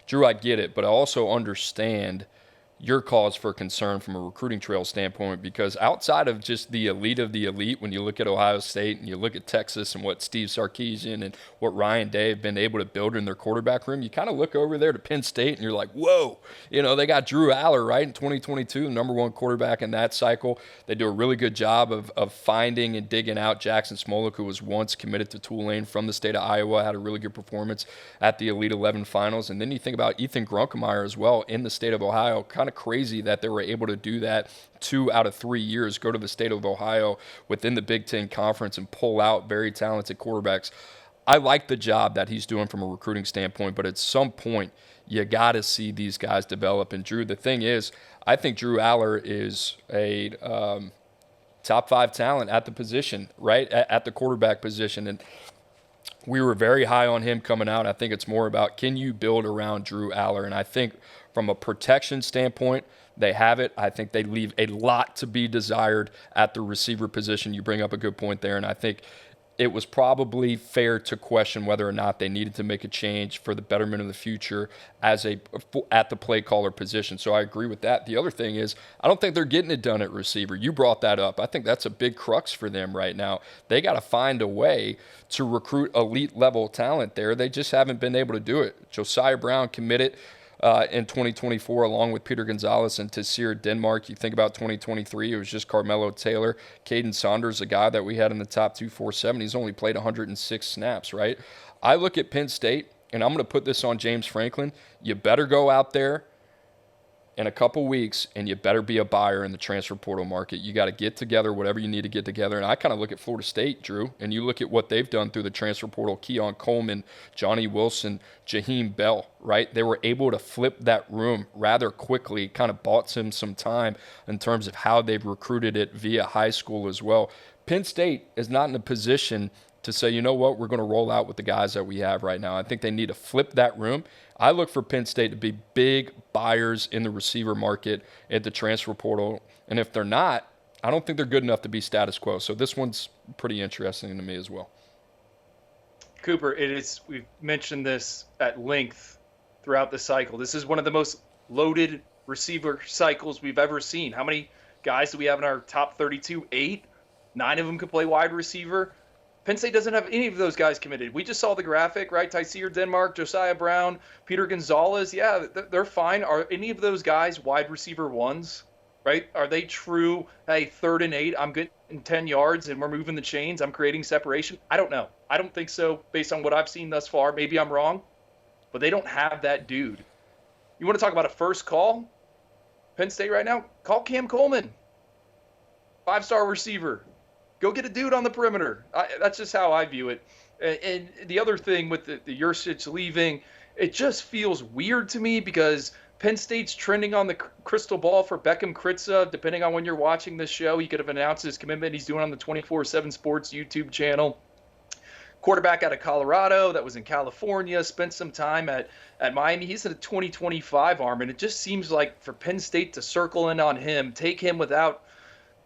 Drew, I get it, but I also understand your cause for concern from a recruiting trail standpoint, because outside of just the elite of the elite, when you look at Ohio State and you look at Texas and what Steve Sarkisian and what Ryan Day have been able to build in their quarterback room, you kind of look over there to Penn State and you're like, whoa, they got Drew Aller, right, in 2022, number one quarterback in that cycle. They do a really good job of finding and digging out Jackson Smolik, who was once committed to Tulane from the state of Iowa, had a really good performance at the Elite 11 finals. And then you think about Ethan Grunkmeyer as well in the state of Ohio. Kind of crazy that they were able to do that 2 out of 3 years, go to the state of Ohio within the Big Ten Conference and pull out very talented quarterbacks. I like the job that he's doing from a recruiting standpoint, but at some point you got to see these guys develop. And Drew, the thing is, I think Drew Aller is a top 5 talent at the position, right, at the quarterback position. And we were very high on him coming out. I think it's more about, can you build around Drew Aller? And I think from a protection standpoint, they have it. I think they leave a lot to be desired at the receiver position. You bring up a good point there, and I think it was probably fair to question whether or not they needed to make a change for the betterment of the future at the play caller position. So I agree with that. The other thing is, I don't think they're getting it done at receiver. You brought that up. I think that's a big crux for them right now. They got to find a way to recruit elite level talent there. They just haven't been able to do it. Josiah Brown committed in 2024, along with Peter Gonzalez and Tassir Denmark. You think about 2023, it was just Carmelo Taylor. Caden Saunders, a guy that we had in the top 247, he's only played 106 snaps, right? I look at Penn State, and I'm going to put this on James Franklin. You better go out there in a couple weeks, and you better be a buyer in the transfer portal market. You got to get together whatever you need to get together. And I kind of look at Florida State, Drew, and you look at what they've done through the transfer portal, Keon Coleman, Johnny Wilson, Jaheim Bell, right? They were able to flip that room rather quickly, kind of bought him some time in terms of how they've recruited it via high school as well. Penn State is not in a position to say, you know what, we're going to roll out with the guys that we have right now. I think they need to flip that room. I look for Penn State to be big buyers in the receiver market at the transfer portal. And if they're not, I don't think they're good enough to be status quo. So this one's pretty interesting to me as well. Cooper, we've mentioned this at length throughout the cycle. This is one of the most loaded receiver cycles we've ever seen. How many guys do we have in our top 32? 8? 9 of them could play wide receiver. Penn State doesn't have any of those guys committed. We just saw the graphic, right? Tassir Denmark, Josiah Brown, Peter Gonzalez. Yeah, they're fine. Are any of those guys wide receiver ones, right? Are they true, hey, 3rd and 8, I'm getting 10 yards and we're moving the chains, I'm creating separation? I don't know. I don't think so based on what I've seen thus far. Maybe I'm wrong, but they don't have that dude. You want to talk about a first call? Penn State right now? Call Cam Coleman. 5-star receiver. Go get a dude on the perimeter. That's just how I view it. And the other thing with the Yurich leaving, it just feels weird to me because Penn State's trending on the crystal ball for Beckham Kritza. Depending on when you're watching this show, he could have announced his commitment. He's doing on the 24/7 Sports YouTube channel. Quarterback out of Colorado that was in California, spent some time at Miami. He's in a 2025 arm, and it just seems like for Penn State to circle in on him, take him without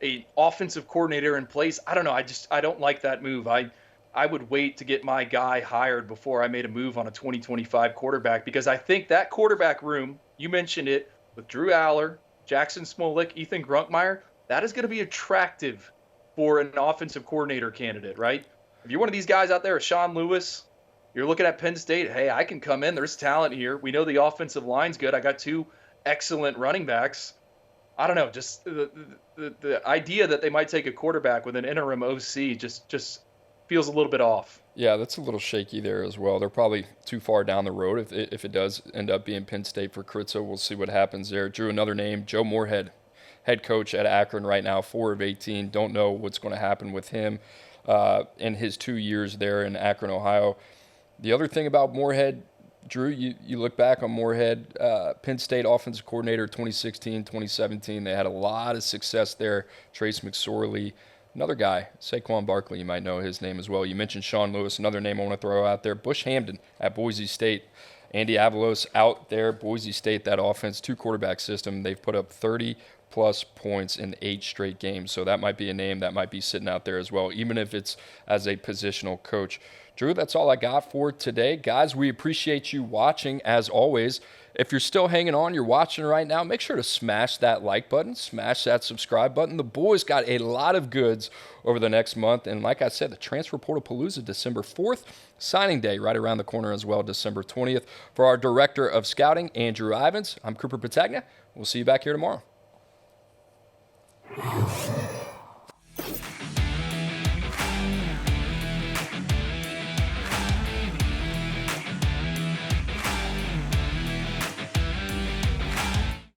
an offensive coordinator in place. I don't know. I don't like that move. I would wait to get my guy hired before I made a move on a 2025 quarterback because I think that quarterback room, you mentioned it, with Drew Aller, Jackson Smolik, Ethan Grunkmeyer, that is going to be attractive for an offensive coordinator candidate, right? If you're one of these guys out there, Sean Lewis, you're looking at Penn State, hey, I can come in. There's talent here. We know the offensive line's good. I got 2 excellent running backs. I don't know, just the idea that they might take a quarterback with an interim OC just feels a little bit off. Yeah, that's a little shaky there as well. They're probably too far down the road if it does end up being Penn State for Kritza. We'll see what happens there. Drew, another name, Joe Moorhead, head coach at Akron right now, 4 of 18. Don't know what's going to happen with him in his 2 years there in Akron, Ohio. The other thing about Moorhead, Drew, you look back on Moorhead, Penn State offensive coordinator 2016, 2017. They had a lot of success there. Trace McSorley, another guy, Saquon Barkley, you might know his name as well. You mentioned Sean Lewis, another name I want to throw out there. Bush Hamden at Boise State. Andy Avalos out there. Boise State, that offense, 2-quarterback system. They've put up 30-plus points in 8 straight games. So that might be a name that might be sitting out there as well, even if it's as a positional coach. Drew, that's all I got for today. Guys, we appreciate you watching as always. If you're still hanging on, you're watching right now, make sure to smash that like button, smash that subscribe button. The boys got a lot of goods over the next month. And like I said, the Transfer Portal Palooza, December 4th, signing day right around the corner as well, December 20th. For our Director of Scouting, Andrew Ivins, I'm Cooper Petagna. We'll see you back here tomorrow.